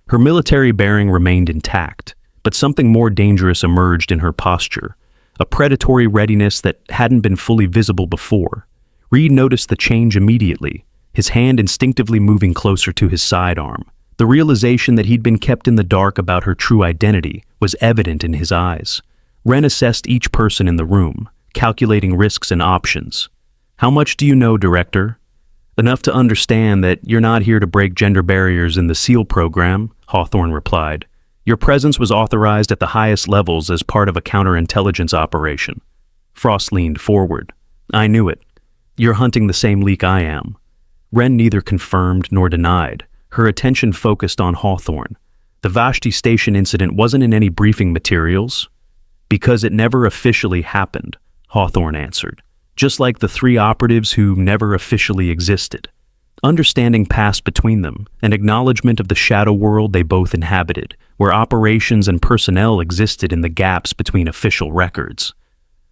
Her military bearing remained intact, but something more dangerous emerged in her posture, a predatory readiness that hadn't been fully visible before. Reed noticed the change immediately, his hand instinctively moving closer to his sidearm. The realization that he'd been kept in the dark about her true identity was evident in his eyes. Wren assessed each person in the room, calculating risks and options. "How much do you know, Director?" "Enough to understand that you're not here to break gender barriers in the SEAL program," Hawthorne replied. Your presence was authorized at the highest levels as part of a counterintelligence operation. Frost leaned forward. I knew it. You're hunting the same leak I am. Wren neither confirmed nor denied. Her attention focused on Hawthorne. The Vashti Station incident wasn't in any briefing materials. Because it never officially happened, Hawthorne answered. Just like the three operatives who never officially existed. Understanding passed between them, an acknowledgement of the shadow world they both inhabited, where operations and personnel existed in the gaps between official records.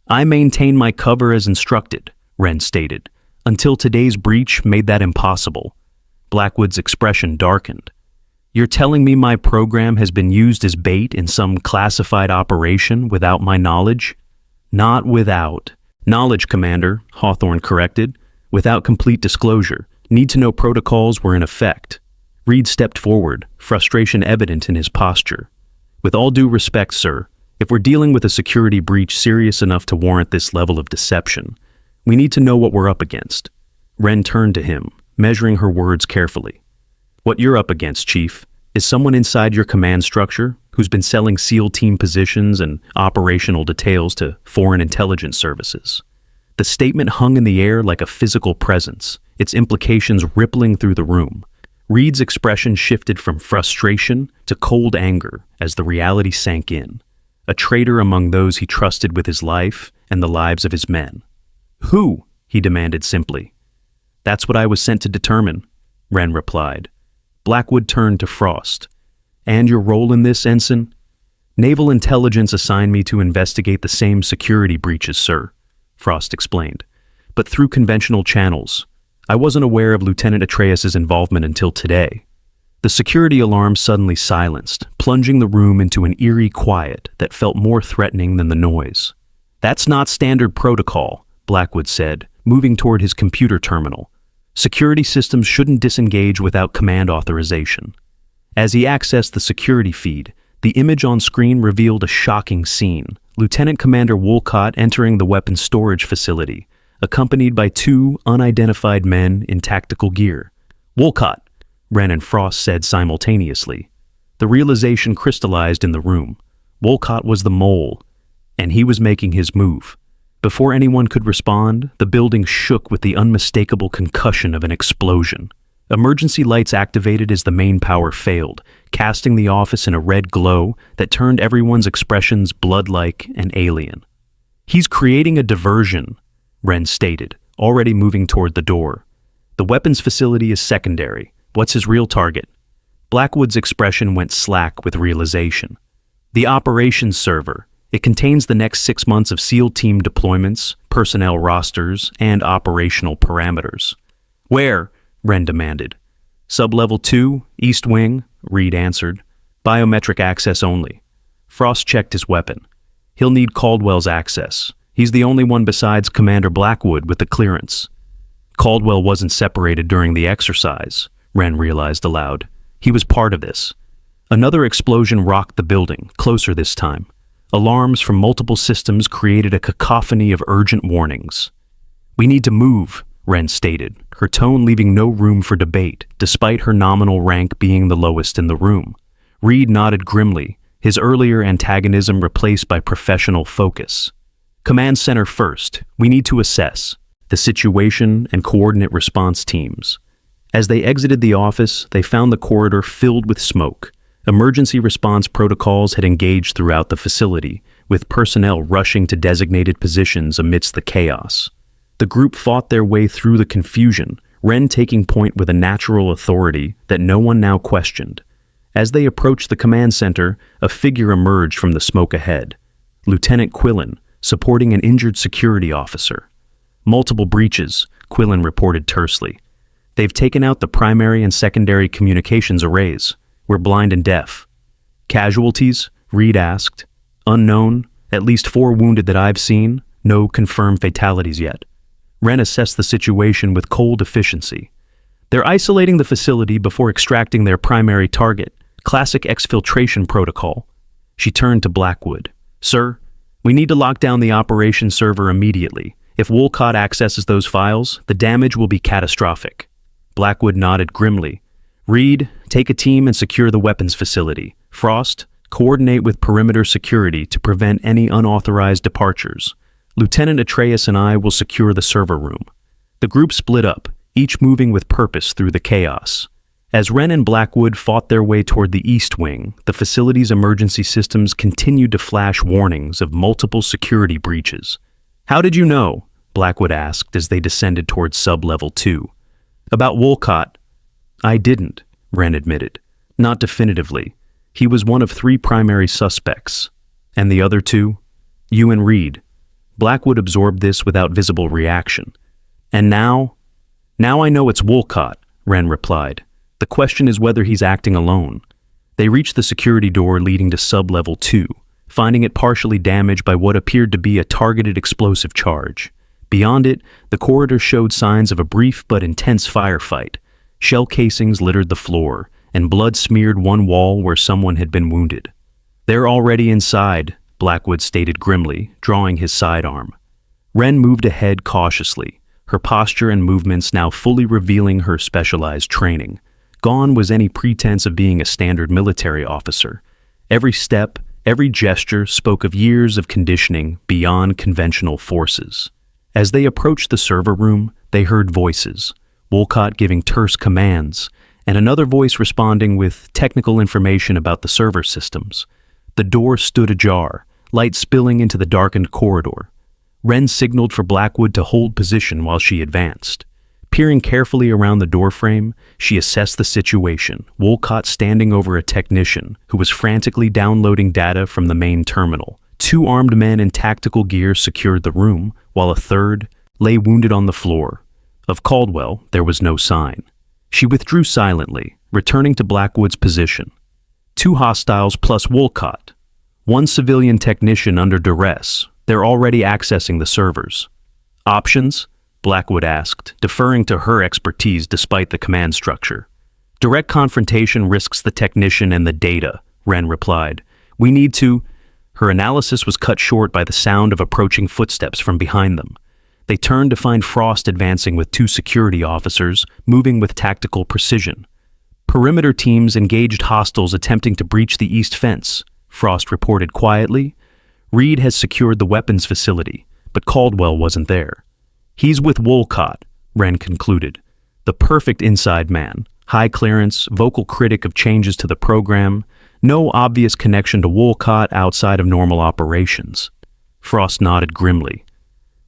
I maintain my cover as instructed, Wren stated, until today's breach made that impossible. Blackwood's expression darkened. You're telling me my program has been used as bait in some classified operation without my knowledge? Not without. Knowledge, Commander, Hawthorne corrected. Without complete disclosure. Need-to-know protocols were in effect. Reed stepped forward, frustration evident in his posture. With all due respect, sir, if we're dealing with a security breach serious enough to warrant this level of deception, we need to know what we're up against. Wren turned to him, measuring her words carefully. What you're up against, Chief, is someone inside your command structure who's been selling SEAL team positions and operational details to foreign intelligence services. The statement hung in the air like a physical presence, its implications rippling through the room. Reed's expression shifted from frustration to cold anger as the reality sank in. A traitor among those he trusted with his life and the lives of his men. Who? He demanded simply. That's what I was sent to determine, Wren replied. Blackwood turned to Frost. And your role in this, Ensign? Naval Intelligence assigned me to investigate the same security breaches, sir, Frost explained, but through conventional channels. I wasn't aware of Lieutenant Atreus's involvement until today. The security alarm suddenly silenced, plunging the room into an eerie quiet that felt more threatening than the noise. That's not standard protocol, Blackwood said, moving toward his computer terminal. Security systems shouldn't disengage without command authorization. As he accessed the security feed, the image on screen revealed a shocking scene. Lieutenant Commander Wolcott entering the weapons storage facility, accompanied by two unidentified men in tactical gear. Wolcott, Wren and Frost said simultaneously. The realization crystallized in the room. Wolcott was the mole, and he was making his move. Before anyone could respond, the building shook with the unmistakable concussion of an explosion. Emergency lights activated as the main power failed, casting the office in a red glow that turned everyone's expressions blood-like and alien. He's creating a diversion, Wren stated, already moving toward the door. The weapons facility is secondary. What's his real target? Blackwood's expression went slack with realization. The operations server. It contains the next 6 months of SEAL team deployments, personnel rosters, and operational parameters. Where? Wren demanded. Sub-level 2, East Wing, Reed answered. Biometric access only. Frost checked his weapon. He'll need Caldwell's access. He's the only one besides Commander Blackwood with the clearance. Caldwell wasn't separated during the exercise, Wren realized aloud. He was part of this. Another explosion rocked the building, closer this time. Alarms from multiple systems created a cacophony of urgent warnings. We need to move, Wren stated, her tone leaving no room for debate, despite her nominal rank being the lowest in the room. Reed nodded grimly, his earlier antagonism replaced by professional focus. Command Center first. We need to assess the situation and coordinate response teams. As they exited the office, they found the corridor filled with smoke. Emergency response protocols had engaged throughout the facility, with personnel rushing to designated positions amidst the chaos. The group fought their way through the confusion, Wren taking point with a natural authority that no one now questioned. As they approached the command center, a figure emerged from the smoke ahead. Lieutenant Quillen, supporting an injured security officer. Multiple breaches, Quillen reported tersely. They've taken out the primary and secondary communications arrays. We're blind and deaf. Casualties? Reed asked. Unknown. At least 4 wounded that I've seen. No confirmed fatalities yet. Wren assessed the situation with cold efficiency. They're isolating the facility before extracting their primary target. Classic exfiltration protocol. She turned to Blackwood. Sir, we need to lock down the operation server immediately. If Wolcott accesses those files, the damage will be catastrophic. Blackwood nodded grimly. Reed, take a team and secure the weapons facility. Frost, Coordinate with perimeter security to prevent any unauthorized departures. Lieutenant Atreus and I will secure the server room." The group split up, each moving with purpose through the chaos. As Wren and Blackwood fought their way toward the east wing, the facility's emergency systems continued to flash warnings of multiple security breaches. "How did you know?" Blackwood asked as they descended toward sub-level 2. "About Wolcott." "I didn't," Wren admitted. "Not definitively. He was one of 3 primary suspects." "And the other 2? "You and Reed." Blackwood absorbed this without visible reaction. "And now?" "Now I know it's Wolcott," Wren replied. "The question is whether he's acting alone." They reached the security door leading to sub-level 2, finding it partially damaged by what appeared to be a targeted explosive charge. Beyond it, the corridor showed signs of a brief but intense firefight. Shell casings littered the floor, and blood smeared one wall where someone had been wounded. "They're already inside," Blackwood stated grimly, drawing his sidearm. Wren moved ahead cautiously, her posture and movements now fully revealing her specialized training. Gone was any pretense of being a standard military officer. Every step, every gesture spoke of years of conditioning beyond conventional forces. As they approached the server room, they heard voices, Wolcott giving terse commands, and another voice responding with technical information about the server systems. The door stood ajar, light spilling into the darkened corridor. Wren signaled for Blackwood to hold position while she advanced. Peering carefully around the doorframe, she assessed the situation, Wolcott standing over a technician who was frantically downloading data from the main terminal. 2 armed men in tactical gear secured the room, while a third lay wounded on the floor. Of Caldwell, there was no sign. She withdrew silently, returning to Blackwood's position. 2 hostiles plus Wolcott. 1 civilian technician under duress. They're already accessing the servers. "Options?" Blackwood asked, deferring to her expertise despite the command structure. "Direct confrontation risks the technician and the data," Wren replied. "We need to—" Her analysis was cut short by the sound of approaching footsteps from behind them. They turned to find Frost advancing with 2 security officers, moving with tactical precision. "Perimeter teams engaged hostiles attempting to breach the east fence," Frost reported quietly. "Reed has secured the weapons facility, but Caldwell wasn't there." "He's with Wolcott," Wren concluded. "The perfect inside man, high clearance, vocal critic of changes to the program, no obvious connection to Wolcott outside of normal operations." Frost nodded grimly.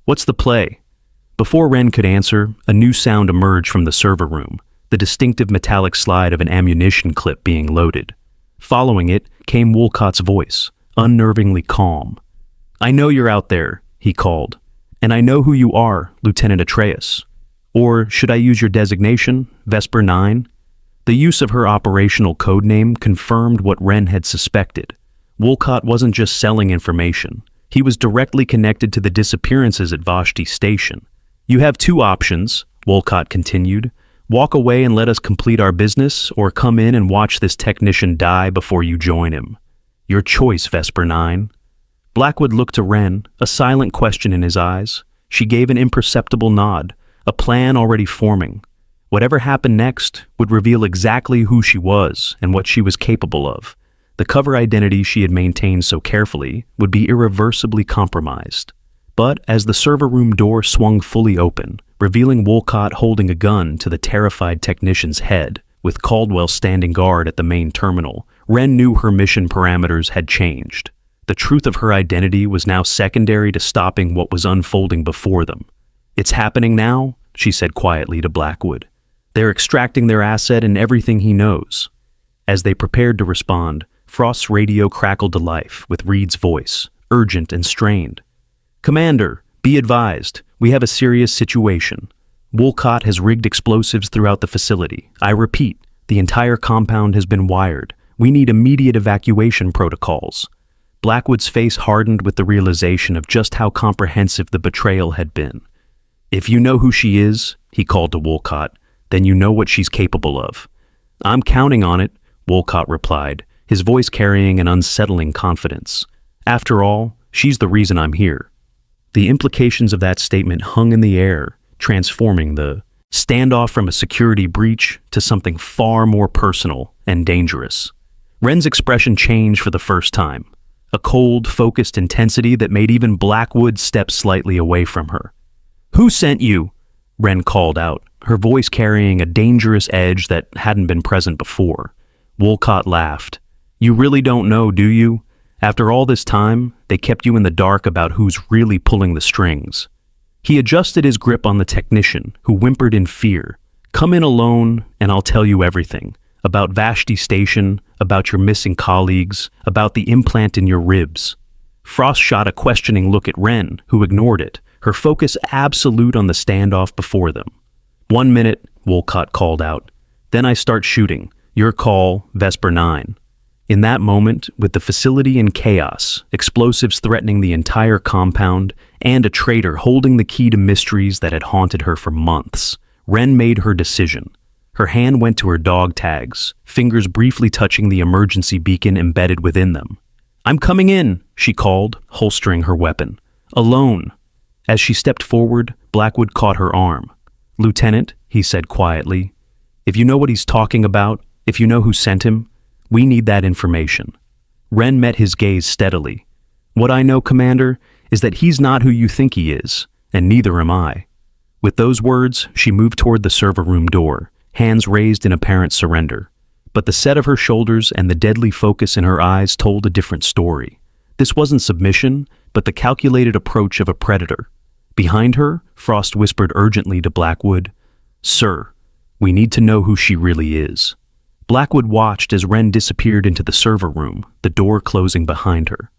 "What's the play?" Before Wren could answer, a new sound emerged from the server room, the distinctive metallic slide of an ammunition clip being loaded. Following it came Wolcott's voice, unnervingly calm. "I know you're out there," he called. "And I know who you are, Lieutenant Atreus. Or should I use your designation, Vesper 9? The use of her operational codename confirmed what Wren had suspected. Wolcott wasn't just selling information. He was directly connected to the disappearances at Vashti Station. "You have 2 options," Wolcott continued. "Walk away and let us complete our business, or come in and watch this technician die before you join him. Your choice, Vesper 9. Blackwood looked to Wren, a silent question in his eyes. She gave an imperceptible nod, a plan already forming. Whatever happened next would reveal exactly who she was and what she was capable of. The cover identity she had maintained so carefully would be irreversibly compromised. But as the server room door swung fully open, revealing Wolcott holding a gun to the terrified technician's head, with Caldwell standing guard at the main terminal, Wren knew her mission parameters had changed. The truth of her identity was now secondary to stopping what was unfolding before them. "It's happening now," she said quietly to Blackwood. "They're extracting their asset and everything he knows." As they prepared to respond, Frost's radio crackled to life with Reed's voice, urgent and strained. "Commander, be advised, we have a serious situation. Wolcott has rigged explosives throughout the facility. I repeat, the entire compound has been wired. We need immediate evacuation protocols." Blackwood's face hardened with the realization of just how comprehensive the betrayal had been. "If you know who she is," he called to Wolcott, "then you know what she's capable of." "I'm counting on it," Wolcott replied, his voice carrying an unsettling confidence. "After all, she's the reason I'm here." The implications of that statement hung in the air, transforming the standoff from a security breach to something far more personal and dangerous. Wren's expression changed for the first time, a cold, focused intensity that made even Blackwood step slightly away from her. "Who sent you?" Wren called out, her voice carrying a dangerous edge that hadn't been present before. Wolcott laughed. "You really don't know, do you? After all this time, they kept you in the dark about who's really pulling the strings." He adjusted his grip on the technician, who whimpered in fear. "Come in alone, and I'll tell you everything. About Vashti Station, about your missing colleagues, about the implant in your ribs." Frost shot a questioning look at Wren, who ignored it, her focus absolute on the standoff before them. "1 minute," Wolcott called out. "Then I start shooting. Your call, Vesper 9. In that moment, with the facility in chaos, explosives threatening the entire compound, and a traitor holding the key to mysteries that had haunted her for months, Wren made her decision. Her hand went to her dog tags, fingers briefly touching the emergency beacon embedded within them. "I'm coming in," she called, holstering her weapon. "Alone." As she stepped forward, Blackwood caught her arm. "Lieutenant," he said quietly, "if you know what he's talking about, if you know who sent him, we need that information." Wren met his gaze steadily. "What I know, Commander, is that he's not who you think he is, and neither am I." With those words, she moved toward the server room door, hands raised in apparent surrender. But the set of her shoulders and the deadly focus in her eyes told a different story. This wasn't submission, but the calculated approach of a predator. Behind her, Frost whispered urgently to Blackwood, "Sir, we need to know who she really is." Blackwood watched as Wren disappeared into the server room, the door closing behind her.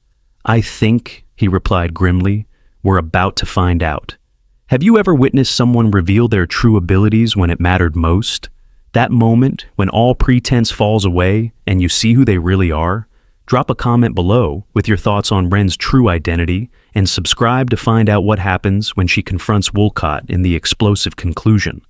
"I think," he replied grimly, "we're about to find out." Have you ever witnessed someone reveal their true abilities when it mattered most? That moment when all pretense falls away and you see who they really are? Drop a comment below with your thoughts on Wren's true identity, and subscribe to find out what happens when she confronts Wolcott in the explosive conclusion.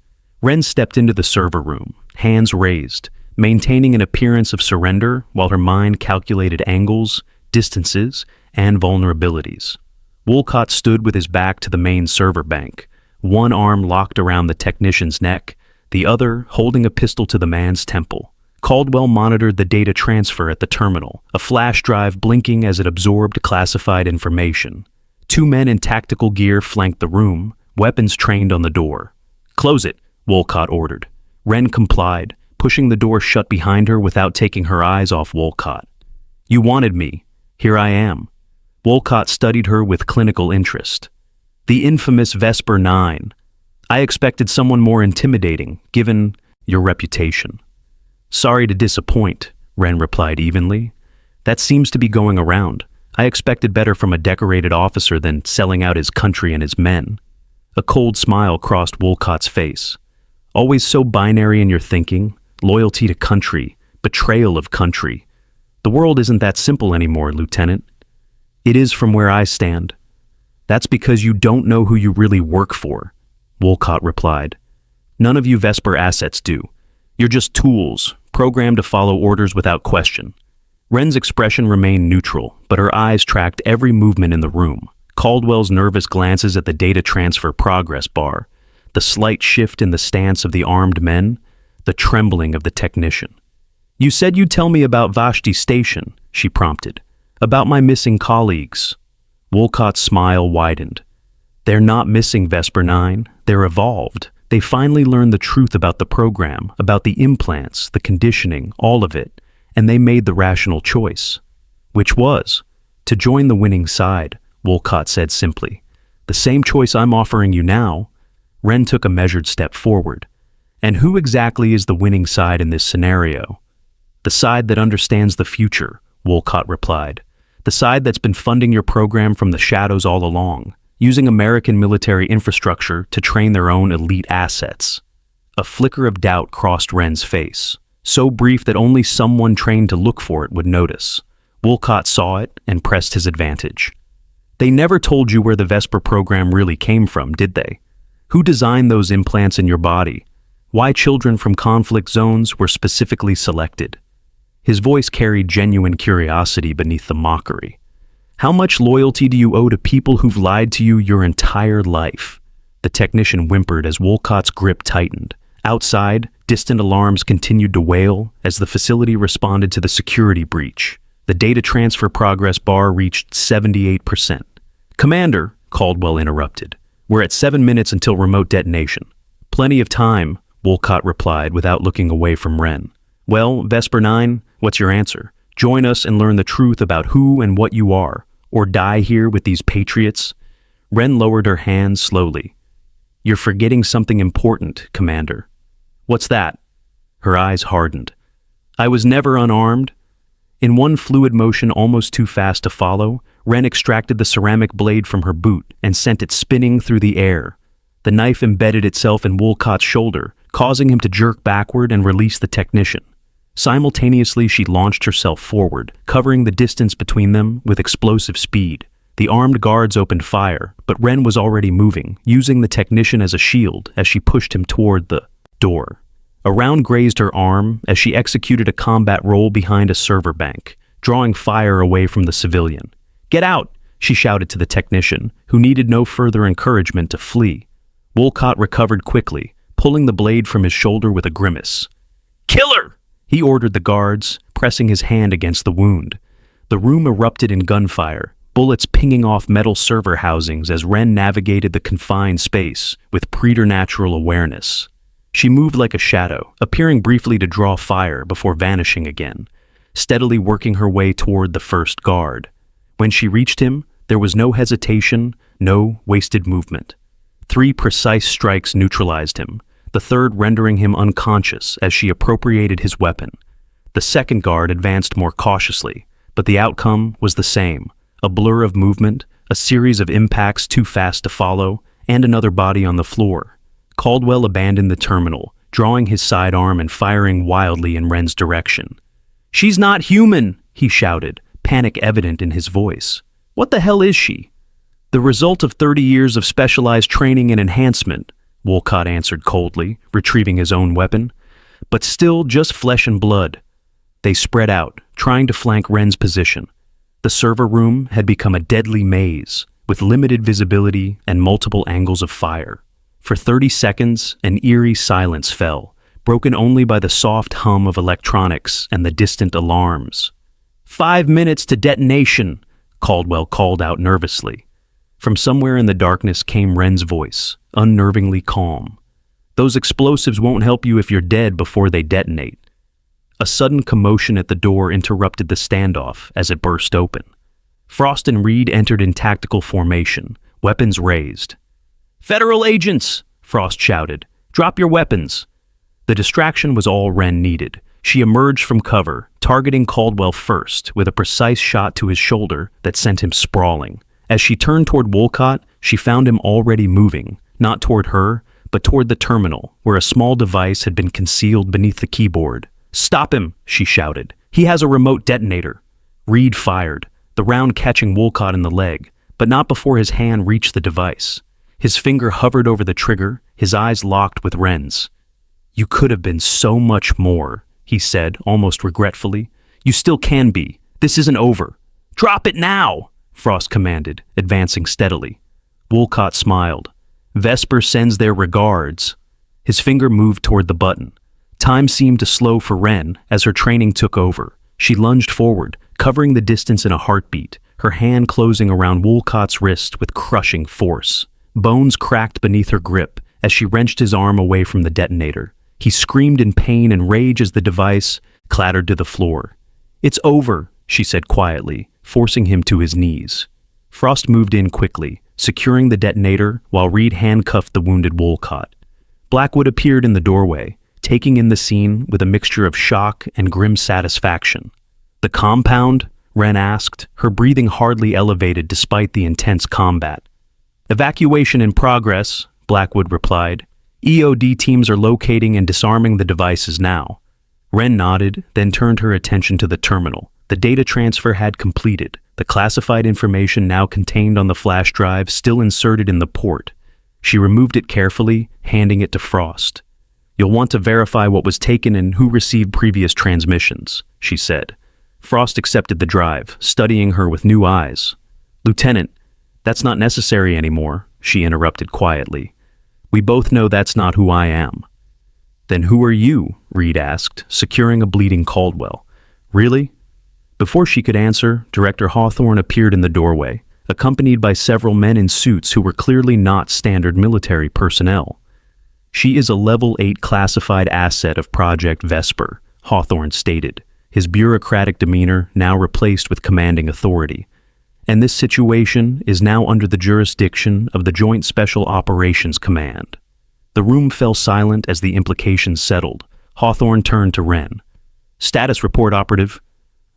Wren stepped into the server room, hands raised, maintaining an appearance of surrender while her mind calculated angles, distances, and vulnerabilities. Wolcott stood with his back to the main server bank, one arm locked around the technician's neck, the other holding a pistol to the man's temple. Caldwell monitored the data transfer at the terminal, a flash drive blinking as it absorbed classified information. 2 men in tactical gear flanked the room, weapons trained on the door. "Close it," Wolcott ordered. Wren complied, pushing the door shut behind her without taking her eyes off Wolcott. "You wanted me. Here I am." Wolcott studied her with clinical interest. "The infamous Vesper 9. I expected someone more intimidating, given your reputation." "Sorry to disappoint," Wren replied evenly. "That seems to be going around. I expected better from a decorated officer than selling out his country and his men." A cold smile crossed Wolcott's face. "Always so binary in your thinking, loyalty to country, betrayal of country. The world isn't that simple anymore, Lieutenant." "It is from where I stand." "That's because you don't know who you really work for," Wolcott replied. "None of you Vesper assets do. You're just tools, programmed to follow orders without question." Wren's expression remained neutral, but her eyes tracked every movement in the room. Caldwell's nervous glances at the data transfer progress bar, the slight shift in the stance of the armed men, the trembling of the technician. "You said you'd tell me about Vashti Station," she prompted. "About my missing colleagues." Wolcott's smile widened. "They're not missing, Vesper 9. They're evolved. They finally learned the truth about the program, about the implants, the conditioning, all of it, and they made the rational choice." "Which was?" "To join the winning side," Wolcott said simply. "The same choice I'm offering you now." Wren took a measured step forward. "And who exactly is the winning side in this scenario?" "The side that understands the future," Wolcott replied. "The side that's been funding your program from the shadows all along, using American military infrastructure to train their own elite assets." A flicker of doubt crossed Wren's face, so brief that only someone trained to look for it would notice. Wolcott saw it and pressed his advantage. "They never told you where the Vesper program really came from, did they? Who designed those implants in your body? Why children from conflict zones were specifically selected?" His voice carried genuine curiosity beneath the mockery. "How much loyalty do you owe to people who've lied to you your entire life?" The technician whimpered as Wolcott's grip tightened. Outside, distant alarms continued to wail as the facility responded to the security breach. The data transfer progress bar reached 78%. "Commander," Caldwell interrupted, "we're at 7 minutes until remote detonation." "Plenty of time," Wolcott replied without looking away from Wren. "Well, Vesper 9, what's your answer? Join us and learn the truth about who and what you are, or die here with these patriots." Wren lowered her hands slowly. "You're forgetting something important, Commander." "What's that?" Her eyes hardened. "I was never unarmed." In one fluid motion almost too fast to follow, Wren extracted the ceramic blade from her boot and sent it spinning through the air. The knife embedded itself in Wolcott's shoulder, causing him to jerk backward and release the technician. Simultaneously, she launched herself forward, covering the distance between them with explosive speed. The armed guards opened fire, but Wren was already moving, using the technician as a shield as she pushed him toward the door. A round grazed her arm as she executed a combat roll behind a server bank, drawing fire away from the civilian. "Get out!" she shouted to the technician, who needed no further encouragement to flee. Wolcott recovered quickly, pulling the blade from his shoulder with a grimace. "Kill her!" he ordered the guards, pressing his hand against the wound. The room erupted in gunfire, bullets pinging off metal server housings as Wren navigated the confined space with preternatural awareness. She moved like a shadow, appearing briefly to draw fire before vanishing again, steadily working her way toward the first guard. When she reached him, there was no hesitation, no wasted movement. 3 precise strikes neutralized him, the third rendering him unconscious as she appropriated his weapon. The second guard advanced more cautiously, but the outcome was the same: a blur of movement, a series of impacts too fast to follow, and another body on the floor. Caldwell abandoned the terminal, drawing his sidearm and firing wildly in Wren's direction. "She's not human!" he shouted, panic evident in his voice. "What the hell is she?" "The result of 30 years of specialized training and enhancement," Wolcott answered coldly, retrieving his own weapon. "But still just flesh and blood." They spread out, trying to flank Wren's position. The server room had become a deadly maze, with limited visibility and multiple angles of fire. For 30 seconds, an eerie silence fell, broken only by the soft hum of electronics and the distant alarms. 5 minutes to detonation," Caldwell called out nervously. From somewhere in the darkness came Wren's voice, unnervingly calm. "Those explosives won't help you if you're dead before they detonate." A sudden commotion at the door interrupted the standoff as it burst open. Frost and Reed entered in tactical formation, weapons raised. "Federal agents!" Frost shouted. "Drop your weapons!" The distraction was all Wren needed. She emerged from cover, targeting Caldwell first, with a precise shot to his shoulder that sent him sprawling. As she turned toward Wolcott, she found him already moving, not toward her, but toward the terminal, where a small device had been concealed beneath the keyboard. "Stop him!" she shouted. "He has a remote detonator." Reed fired, the round catching Wolcott in the leg, but not before his hand reached the device. His finger hovered over the trigger, his eyes locked with Wren's. "You could have been so much more," he said, almost regretfully. "You still can be. This isn't over." "Drop it now!" Frost commanded, advancing steadily. Wolcott smiled. "Vesper sends their regards." His finger moved toward the button. Time seemed to slow for Wren as her training took over. She lunged forward, covering the distance in a heartbeat, her hand closing around Wolcott's wrist with crushing force. Bones cracked beneath her grip as she wrenched his arm away from the detonator. He screamed in pain and rage as the device clattered to the floor. "It's over," she said quietly, forcing him to his knees. Frost moved in quickly, securing the detonator while Reed handcuffed the wounded Wolcott. Blackwood appeared in the doorway, taking in the scene with a mixture of shock and grim satisfaction. "The compound?" Wren asked, her breathing hardly elevated despite the intense combat. "Evacuation in progress," Blackwood replied. "EOD teams are locating and disarming the devices now." Wren nodded, then turned her attention to the terminal. The data transfer had completed, the classified information now contained on the flash drive still inserted in the port. She removed it carefully, handing it to Frost. "You'll want to verify what was taken and who received previous transmissions," she said. Frost accepted the drive, studying her with new eyes. "Lieutenant, that's not necessary anymore," she interrupted quietly. "We both know that's not who I am." "Then who are you?" Reed asked, securing a bleeding Caldwell. "Really?" Before she could answer, Director Hawthorne appeared in the doorway, accompanied by several men in suits who were clearly not standard military personnel. "She is a Level 8 classified asset of Project Vesper," Hawthorne stated, his bureaucratic demeanor now replaced with commanding authority. "And this situation is now under the jurisdiction of the Joint Special Operations Command." The room fell silent as the implications settled. Hawthorne turned to Wren. "Status report, Operative."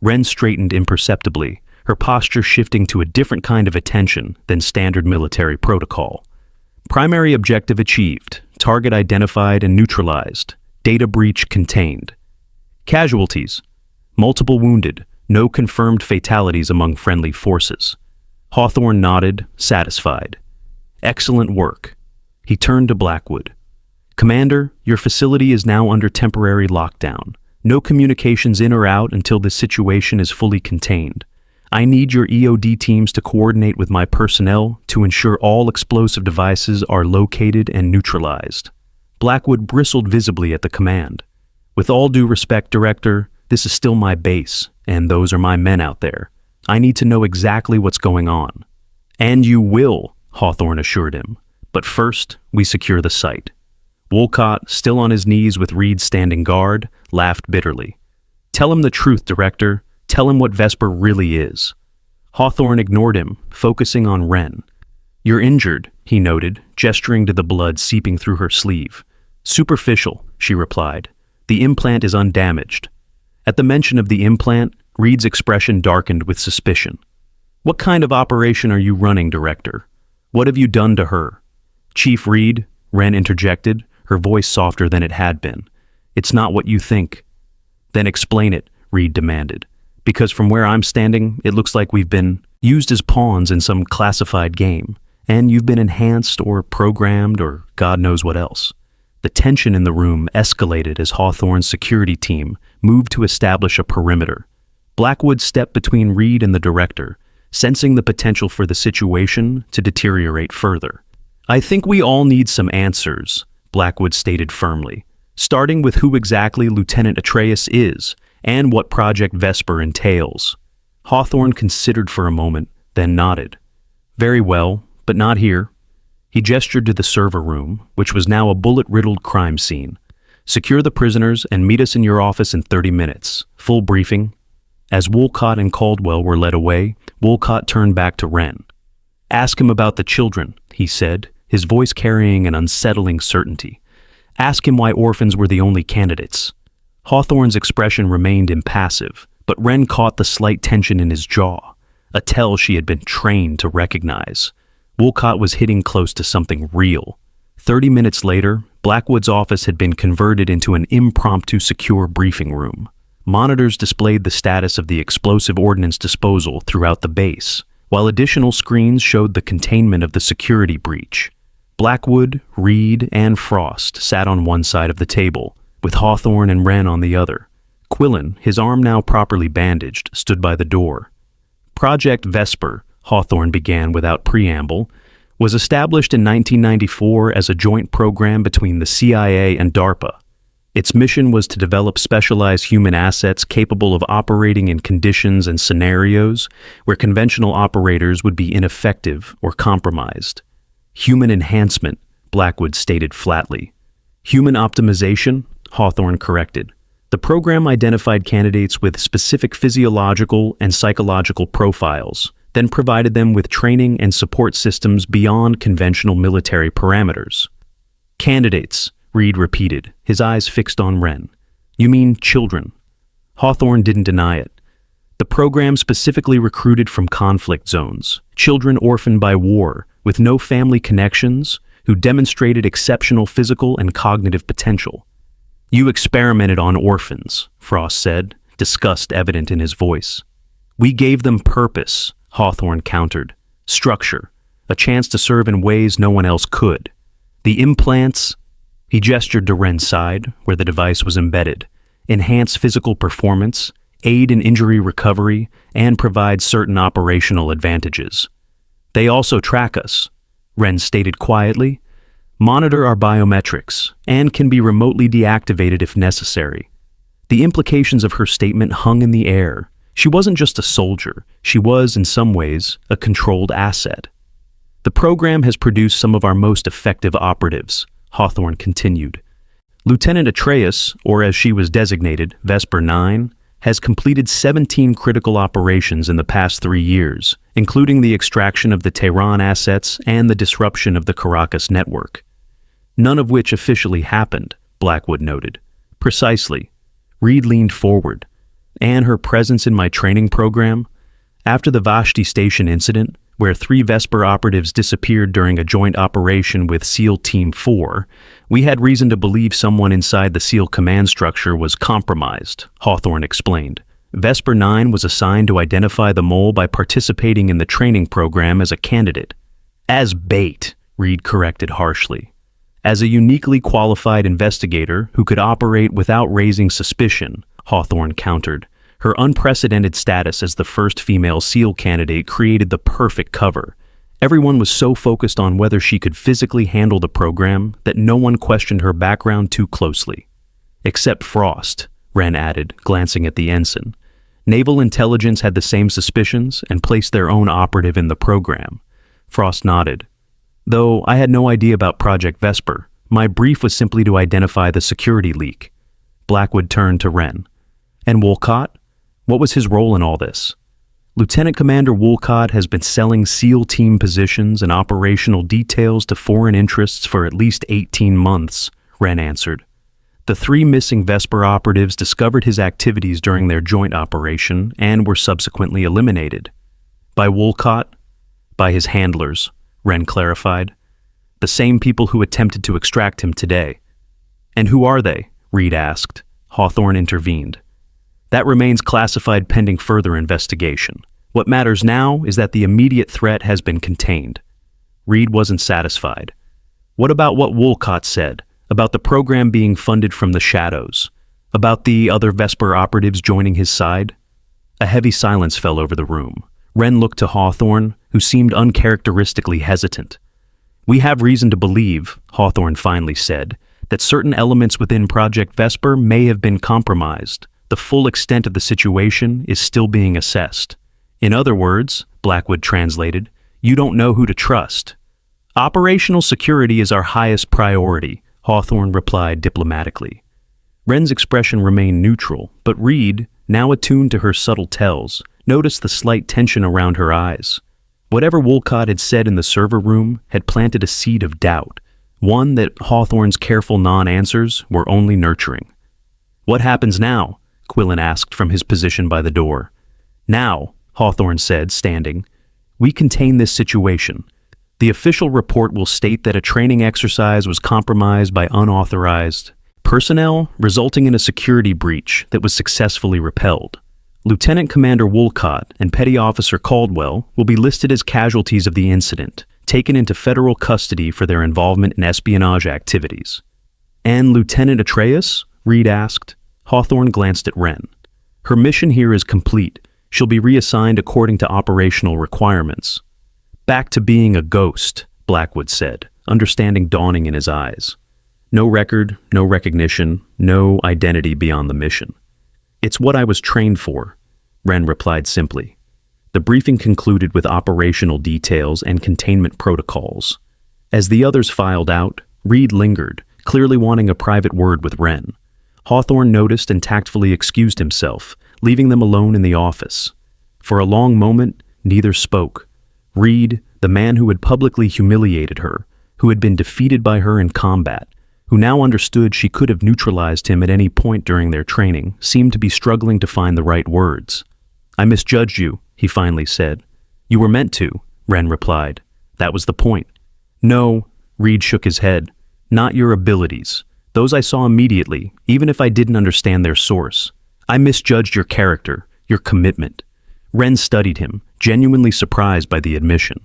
Wren straightened imperceptibly, her posture shifting to a different kind of attention than standard military protocol. "Primary objective achieved. Target identified and neutralized. Data breach contained. Casualties: multiple wounded. No confirmed fatalities among friendly forces." Hawthorne nodded, satisfied. "Excellent work." He turned to Blackwood. "Commander, your facility is now under temporary lockdown. No communications in or out until this situation is fully contained. I need your EOD teams to coordinate with my personnel to ensure all explosive devices are located and neutralized." Blackwood bristled visibly at the command. "With all due respect, Director, this is still my base, and those are my men out there. I need to know exactly what's going on." "And you will," Hawthorne assured him. "But first, we secure the site." Wolcott, still on his knees with Reed standing guard, laughed bitterly. "Tell him the truth, Director. Tell him what Vesper really is." Hawthorne ignored him, focusing on Wren. "You're injured," he noted, gesturing to the blood seeping through her sleeve. "Superficial," she replied. "The implant is undamaged." At the mention of the implant, Reed's expression darkened with suspicion. "What kind of operation are you running, Director? What have you done to her?" "Chief Reed," Wren interjected, her voice softer than it had been. "It's not what you think." "Then explain it," Reed demanded. "Because from where I'm standing, it looks like we've been used as pawns in some classified game, and you've been enhanced or programmed or God knows what else." The tension in the room escalated as Hawthorne's security team moved to establish a perimeter. Blackwood stepped between Reed and the director, sensing the potential for the situation to deteriorate further. "I think we all need some answers," Blackwood stated firmly, "starting with who exactly Lieutenant Atreus is and what Project Vesper entails." Hawthorne considered for a moment, then nodded. "Very well, but not here." He gestured to the server room, which was now a bullet-riddled crime scene. "Secure the prisoners and meet us in your office in 30 minutes. Full briefing." As Wolcott and Caldwell were led away, Wolcott turned back to Wren. "Ask him about the children," he said, his voice carrying an unsettling certainty. "Ask him why orphans were the only candidates." Hawthorne's expression remained impassive, but Wren caught the slight tension in his jaw, a tell she had been trained to recognize. Wolcott was hitting close to something real. 30 minutes later, Blackwood's office had been converted into an impromptu secure briefing room. Monitors displayed the status of the explosive ordnance disposal throughout the base, while additional screens showed the containment of the security breach. Blackwood, Reed, and Frost sat on one side of the table, with Hawthorne and Wren on the other. Quillen, his arm now properly bandaged, stood by the door. Project Vesper, Hawthorne began without preamble, was established in 1994 as a joint program between the CIA and DARPA. Its mission was to develop specialized human assets capable of operating in conditions and scenarios where conventional operators would be ineffective or compromised. Human enhancement, Blackwood stated flatly. Human optimization, Hawthorne corrected. The program identified candidates with specific physiological and psychological profiles, then provided them with training and support systems beyond conventional military parameters. "Candidates," Reed repeated, his eyes fixed on Wren. "You mean children?" Hawthorne didn't deny it. The program specifically recruited from conflict zones, children orphaned by war, with no family connections, who demonstrated exceptional physical and cognitive potential. "You experimented on orphans," Frost said, disgust evident in his voice. "We gave them purpose," Hawthorne countered. "Structure, a chance to serve in ways no one else could. The implants," he gestured to Wren's side, where the device was embedded, "enhance physical performance, aid in injury recovery, and provide certain operational advantages. They also track us," Wren stated quietly, monitor our biometrics, and can be remotely deactivated if necessary. The implications of her statement hung in the air. She wasn't just a soldier, she was, in some ways, a controlled asset. The program has produced some of our most effective operatives, Hawthorne continued. Lieutenant Atreus, or as she was designated, Vesper 9, has completed 17 critical operations in the past 3 years, including the extraction of the Tehran assets and the disruption of the Caracas network. None of which officially happened, Blackwood noted. Precisely. Reed leaned forward. And her presence in my training program? After the Vashti Station incident, where 3 Vesper operatives disappeared during a joint operation with SEAL Team 4, we had reason to believe someone inside the SEAL command structure was compromised, Hawthorne explained. Vesper 9 was assigned to identify the mole by participating in the training program as a candidate. As bait, Reed corrected harshly. As a uniquely qualified investigator who could operate without raising suspicion, Hawthorne countered. Her unprecedented status as the first female SEAL candidate created the perfect cover. Everyone was so focused on whether she could physically handle the program that no one questioned her background too closely. Except Frost, Wren added, glancing at the ensign. Naval intelligence had the same suspicions and placed their own operative in the program. Frost nodded. Though I had no idea about Project Vesper, my brief was simply to identify the security leak. Blackwood turned to Wren. And Wolcott? What was his role in all this? Lieutenant Commander Wolcott has been selling SEAL team positions and operational details to foreign interests for at least 18 months, Wren answered. The 3 missing Vesper operatives discovered his activities during their joint operation and were subsequently eliminated. By Wolcott? By his handlers, Wren clarified. The same people who attempted to extract him today. And who are they? Reed asked. Hawthorne intervened. That remains classified pending further investigation. What matters now is that the immediate threat has been contained. Reed wasn't satisfied. What about what Wolcott said? About the program being funded from the shadows? About the other Vesper operatives joining his side? A heavy silence fell over the room. Wren looked to Hawthorne, who seemed uncharacteristically hesitant. We have reason to believe, Hawthorne finally said, that certain elements within Project Vesper may have been compromised. The full extent of the situation is still being assessed. In other words, Blackwood translated, you don't know who to trust. Operational security is our highest priority, Hawthorne replied diplomatically. Wren's expression remained neutral, but Reed, now attuned to her subtle tells, noticed the slight tension around her eyes. Whatever Wolcott had said in the server room had planted a seed of doubt, one that Hawthorne's careful non-answers were only nurturing. What happens now? Quillen asked from his position by the door. Now, Hawthorne said, standing, we contain this situation. The official report will state that a training exercise was compromised by unauthorized personnel, resulting in a security breach that was successfully repelled. Lieutenant Commander Wolcott and Petty Officer Caldwell will be listed as casualties of the incident, taken into federal custody for their involvement in espionage activities. And Lieutenant Atreus? Reed asked. Hawthorne glanced at Wren. Her mission here is complete. She'll be reassigned according to operational requirements. Back to being a ghost, Blackwood said, understanding dawning in his eyes. No record, no recognition, no identity beyond the mission. It's what I was trained for, Wren replied simply. The briefing concluded with operational details and containment protocols. As the others filed out, Reed lingered, clearly wanting a private word with Wren. Hawthorne noticed and tactfully excused himself, leaving them alone in the office. For a long moment, neither spoke. Reed, the man who had publicly humiliated her, who had been defeated by her in combat, who now understood she could have neutralized him at any point during their training, seemed to be struggling to find the right words. I misjudged you, he finally said. You were meant to, Wren replied. That was the point. No, Reed shook his head. Not your abilities. Those I saw immediately, even if I didn't understand their source. I misjudged your character, your commitment. Wren studied him, genuinely surprised by the admission.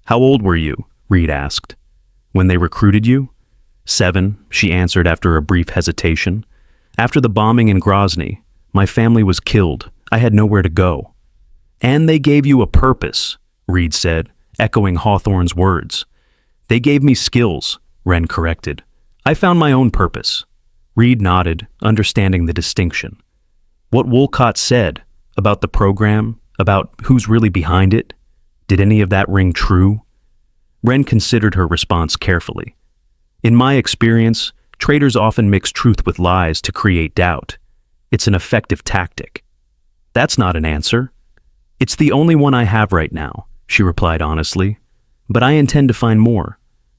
How old were you? Reed asked. When they recruited you? 7, she answered after a brief hesitation. After the bombing in Grozny, my family was killed. I had nowhere to go. And they gave you a purpose, Reed said, echoing Hawthorne's words. They gave me skills, Wren corrected. I found my own purpose. Reed nodded, understanding the distinction. What Wolcott said about the program, about who's really behind it, did any of that ring true? Wren considered her response carefully. In my experience, traitors often mix truth with lies to create doubt. It's an effective tactic. That's not an answer. It's the only one I have right now, she replied honestly. But I intend to find more.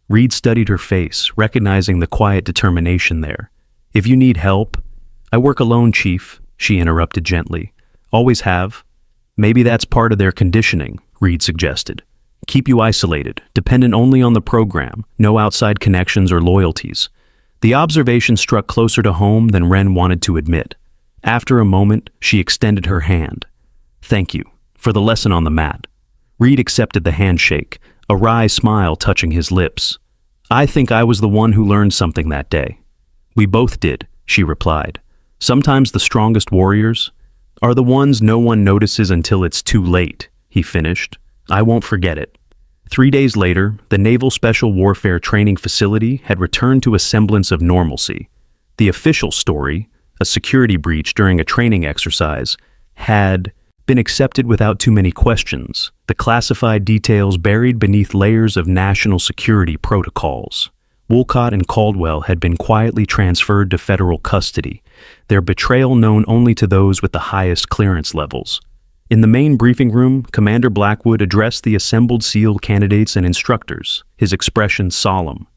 Reed studied her face, recognizing the quiet determination there. If you need help— I work alone, Chief, she interrupted gently. Always have. Maybe that's part of their conditioning, Reed suggested. Keep you isolated, dependent only on the program, no outside connections or loyalties. The observation struck closer to home than Wren wanted to admit. After a moment, she extended her hand. Thank you, for the lesson on the mat. Reed accepted the handshake, a wry smile touching his lips. I think I was the one who learned something that day. We both did, she replied. Sometimes the strongest warriors are the ones no one notices until it's too late, he finished. I won't forget it. 3 days later, the Naval Special Warfare Training Facility had returned to a semblance of normalcy. The official story, a security breach during a training exercise, had been accepted without too many questions, the classified details buried beneath layers of national security protocols. Wolcott and Caldwell had been quietly transferred to federal custody, their betrayal known only to those with the highest clearance levels. In the main briefing room, Commander Blackwood addressed the assembled SEAL candidates and instructors, his expression solemn.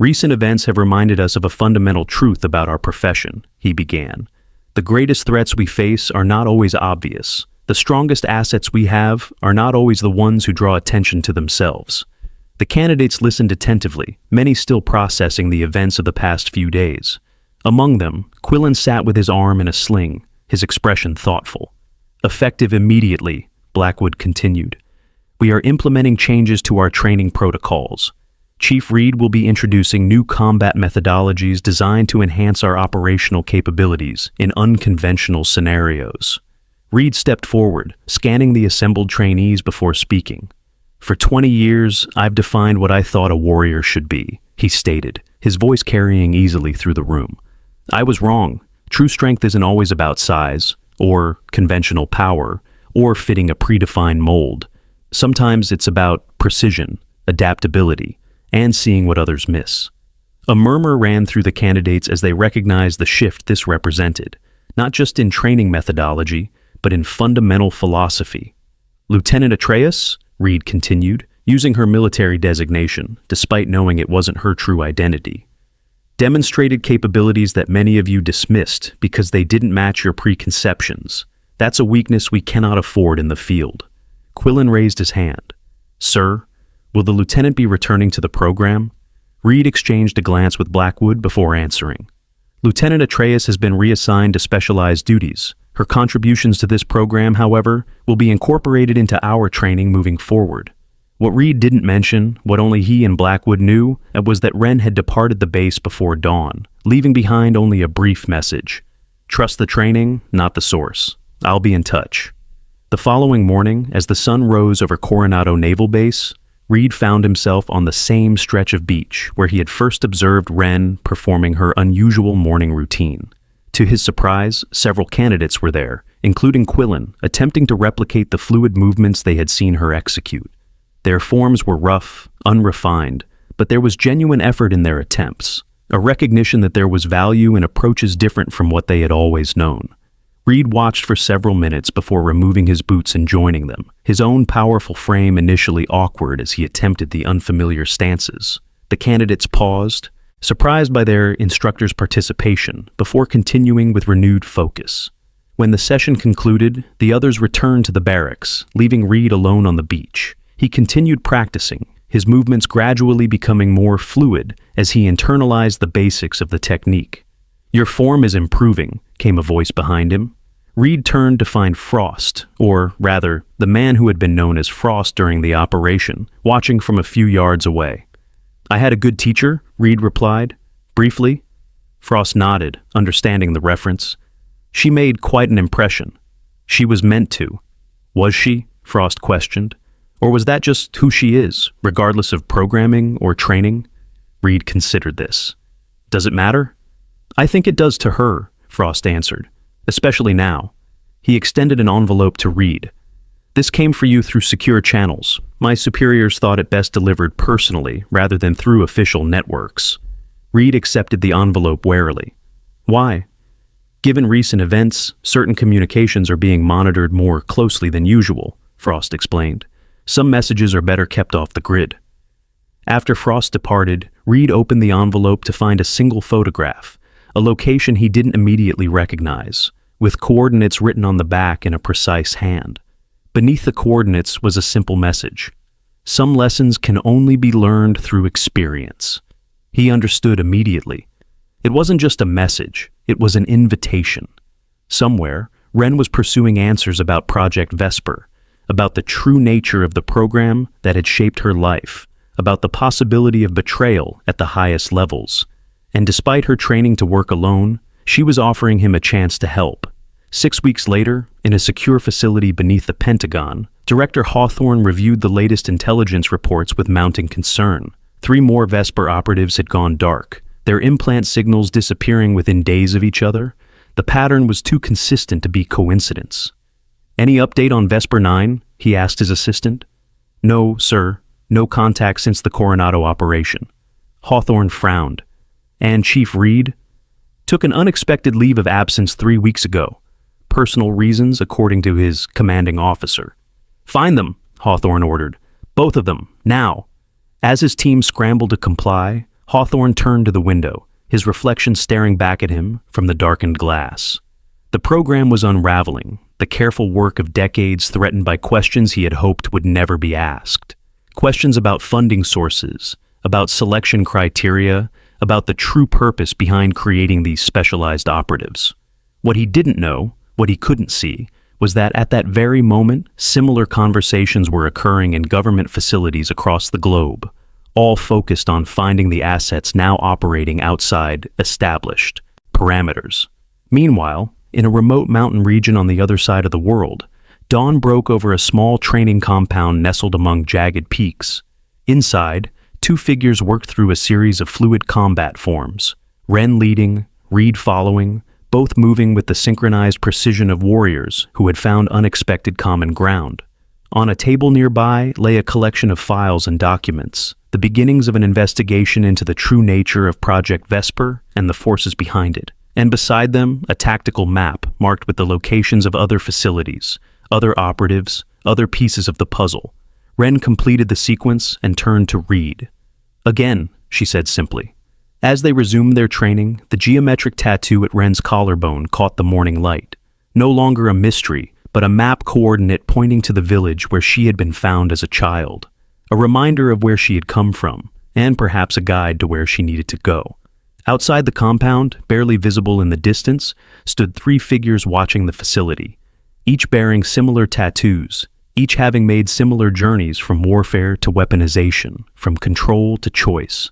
Recent events have reminded us of a fundamental truth about our profession, he began. The greatest threats we face are not always obvious. The strongest assets we have are not always the ones who draw attention to themselves. The candidates listened attentively, many still processing the events of the past few days. Among them, Quillen sat with his arm in a sling, his expression thoughtful. Effective immediately, Blackwood continued. We are implementing changes to our training protocols. Chief Reed will be introducing new combat methodologies designed to enhance our operational capabilities in unconventional scenarios. Reed stepped forward, scanning the assembled trainees before speaking. For 20 years, I've defined what I thought a warrior should be, he stated, his voice carrying easily through the room. I was wrong. True strength isn't always about size, or conventional power, or fitting a predefined mold. Sometimes it's about precision, adaptability, and seeing what others miss. A murmur ran through the candidates as they recognized the shift this represented, not just in training methodology, but in fundamental philosophy. Lieutenant Atreus, Reed continued, using her military designation, despite knowing it wasn't her true identity, demonstrated capabilities that many of you dismissed because they didn't match your preconceptions. That's a weakness we cannot afford in the field. Quillen raised his hand. Sir, will the lieutenant be returning to the program? Reed exchanged a glance with Blackwood before answering. Lieutenant Atreus has been reassigned to specialized duties. Her contributions to this program, however, will be incorporated into our training moving forward. What Reed didn't mention, what only he and Blackwood knew, was that Wren had departed the base before dawn, leaving behind only a brief message. Trust the training, not the source. I'll be in touch. The following morning, as the sun rose over Coronado Naval Base, Reed found himself on the same stretch of beach where he had first observed Wren performing her unusual morning routine. To his surprise, several candidates were there, including Quillen, attempting to replicate the fluid movements they had seen her execute. Their forms were rough, unrefined, but there was genuine effort in their attempts, a recognition that there was value in approaches different from what they had always known. Reed watched for several minutes before removing his boots and joining them, his own powerful frame initially awkward as he attempted the unfamiliar stances. The candidates paused, surprised by their instructor's participation, before continuing with renewed focus. When the session concluded, the others returned to the barracks, leaving Reed alone on the beach. He continued practicing, his movements gradually becoming more fluid as he internalized the basics of the technique. Your form is improving, came a voice behind him. Reed turned to find Frost, or rather, the man who had been known as Frost during the operation, watching from a few yards away. I had a good teacher, Reed replied. Briefly. Frost nodded, understanding the reference. She made quite an impression. She was meant to. Was she? Frost questioned. Or was that just who she is, regardless of programming or training? Reed considered this. Does it matter? I think it does to her, Frost answered, especially now. He extended an envelope to Reed. This came for you through secure channels. My superiors thought it best delivered personally rather than through official networks. Reed accepted the envelope warily. Why? Given recent events, certain communications are being monitored more closely than usual, Frost explained. Some messages are better kept off the grid. After Frost departed, Reed opened the envelope to find a single photograph, a location he didn't immediately recognize, with coordinates written on the back in a precise hand. Beneath the coordinates was a simple message. Some lessons can only be learned through experience. He understood immediately. It wasn't just a message, it was an invitation. Somewhere, Wren was pursuing answers about Project Vesper, about the true nature of the program that had shaped her life, about the possibility of betrayal at the highest levels. And despite her training to work alone, she was offering him a chance to help. 6 weeks later, in a secure facility beneath the Pentagon, Director Hawthorne reviewed the latest intelligence reports with mounting concern. 3 more Vesper operatives had gone dark, their implant signals disappearing within days of each other. The pattern was too consistent to be coincidence. Any update on Vesper 9? He asked his assistant. No, sir. No contact since the Coronado operation. Hawthorne frowned. And Chief Reed? Took an unexpected leave of absence 3 weeks ago. Personal reasons, according to his commanding officer. Find them, Hawthorne ordered. Both of them, now. As his team scrambled to comply, Hawthorne turned to the window, his reflection staring back at him from the darkened glass. The program was unraveling, the careful work of decades threatened by questions he had hoped would never be asked. Questions about funding sources, about selection criteria, about the true purpose behind creating these specialized operatives. What he didn't know, what he couldn't see, was that at that very moment, similar conversations were occurring in government facilities across the globe, all focused on finding the assets now operating outside established parameters. Meanwhile, in a remote mountain region on the other side of the world, dawn broke over a small training compound nestled among jagged peaks. Inside, 2 figures worked through a series of fluid combat forms, Wren leading, Reed following, both moving with the synchronized precision of warriors who had found unexpected common ground. On a table nearby lay a collection of files and documents, the beginnings of an investigation into the true nature of Project Vesper and the forces behind it. And beside them, a tactical map marked with the locations of other facilities, other operatives, other pieces of the puzzle. Wren completed the sequence and turned to Reed. Again, she said simply. As they resumed their training, the geometric tattoo at Wren's collarbone caught the morning light. No longer a mystery, but a map coordinate pointing to the village where she had been found as a child. A reminder of where she had come from, and perhaps a guide to where she needed to go. Outside the compound, barely visible in the distance, stood 3 figures watching the facility, each bearing similar tattoos, each having made similar journeys from warfare to weaponization, from control to choice.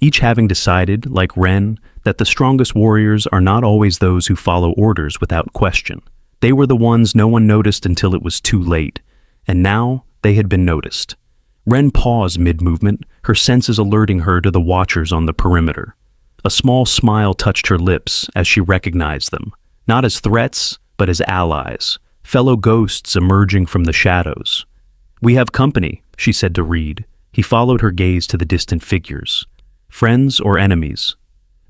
Each having decided, like Wren, that the strongest warriors are not always those who follow orders without question. They were the ones no one noticed until it was too late, and now they had been noticed. Wren paused mid-movement, her senses alerting her to the watchers on the perimeter. A small smile touched her lips as she recognized them, not as threats, but as allies, fellow ghosts emerging from the shadows. "We have company," she said to Reed. He followed her gaze to the distant figures. Friends or enemies?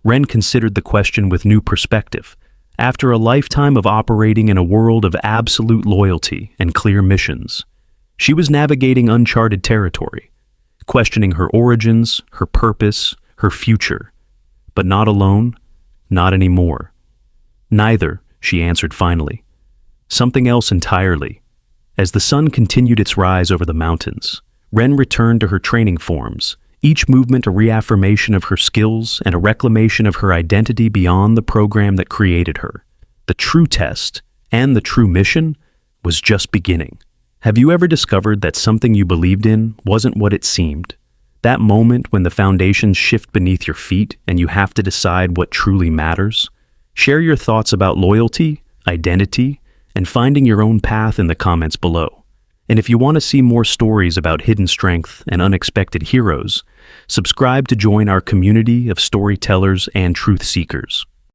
Wren considered the question with new perspective. After a lifetime of operating in a world of absolute loyalty and clear missions, she was navigating uncharted territory, questioning her origins, her purpose, her future. But not alone, not anymore. Neither, she answered finally. Something else entirely. As the sun continued its rise over the mountains, Wren returned to her training forms, each movement a reaffirmation of her skills and a reclamation of her identity beyond the program that created her. The true test, and the true mission, was just beginning. Have you ever discovered that something you believed in wasn't what it seemed? That moment when the foundations shift beneath your feet and you have to decide what truly matters? Share your thoughts about loyalty, identity, and finding your own path in the comments below. And if you want to see more stories about hidden strength and unexpected heroes, subscribe to join our community of storytellers and truth seekers.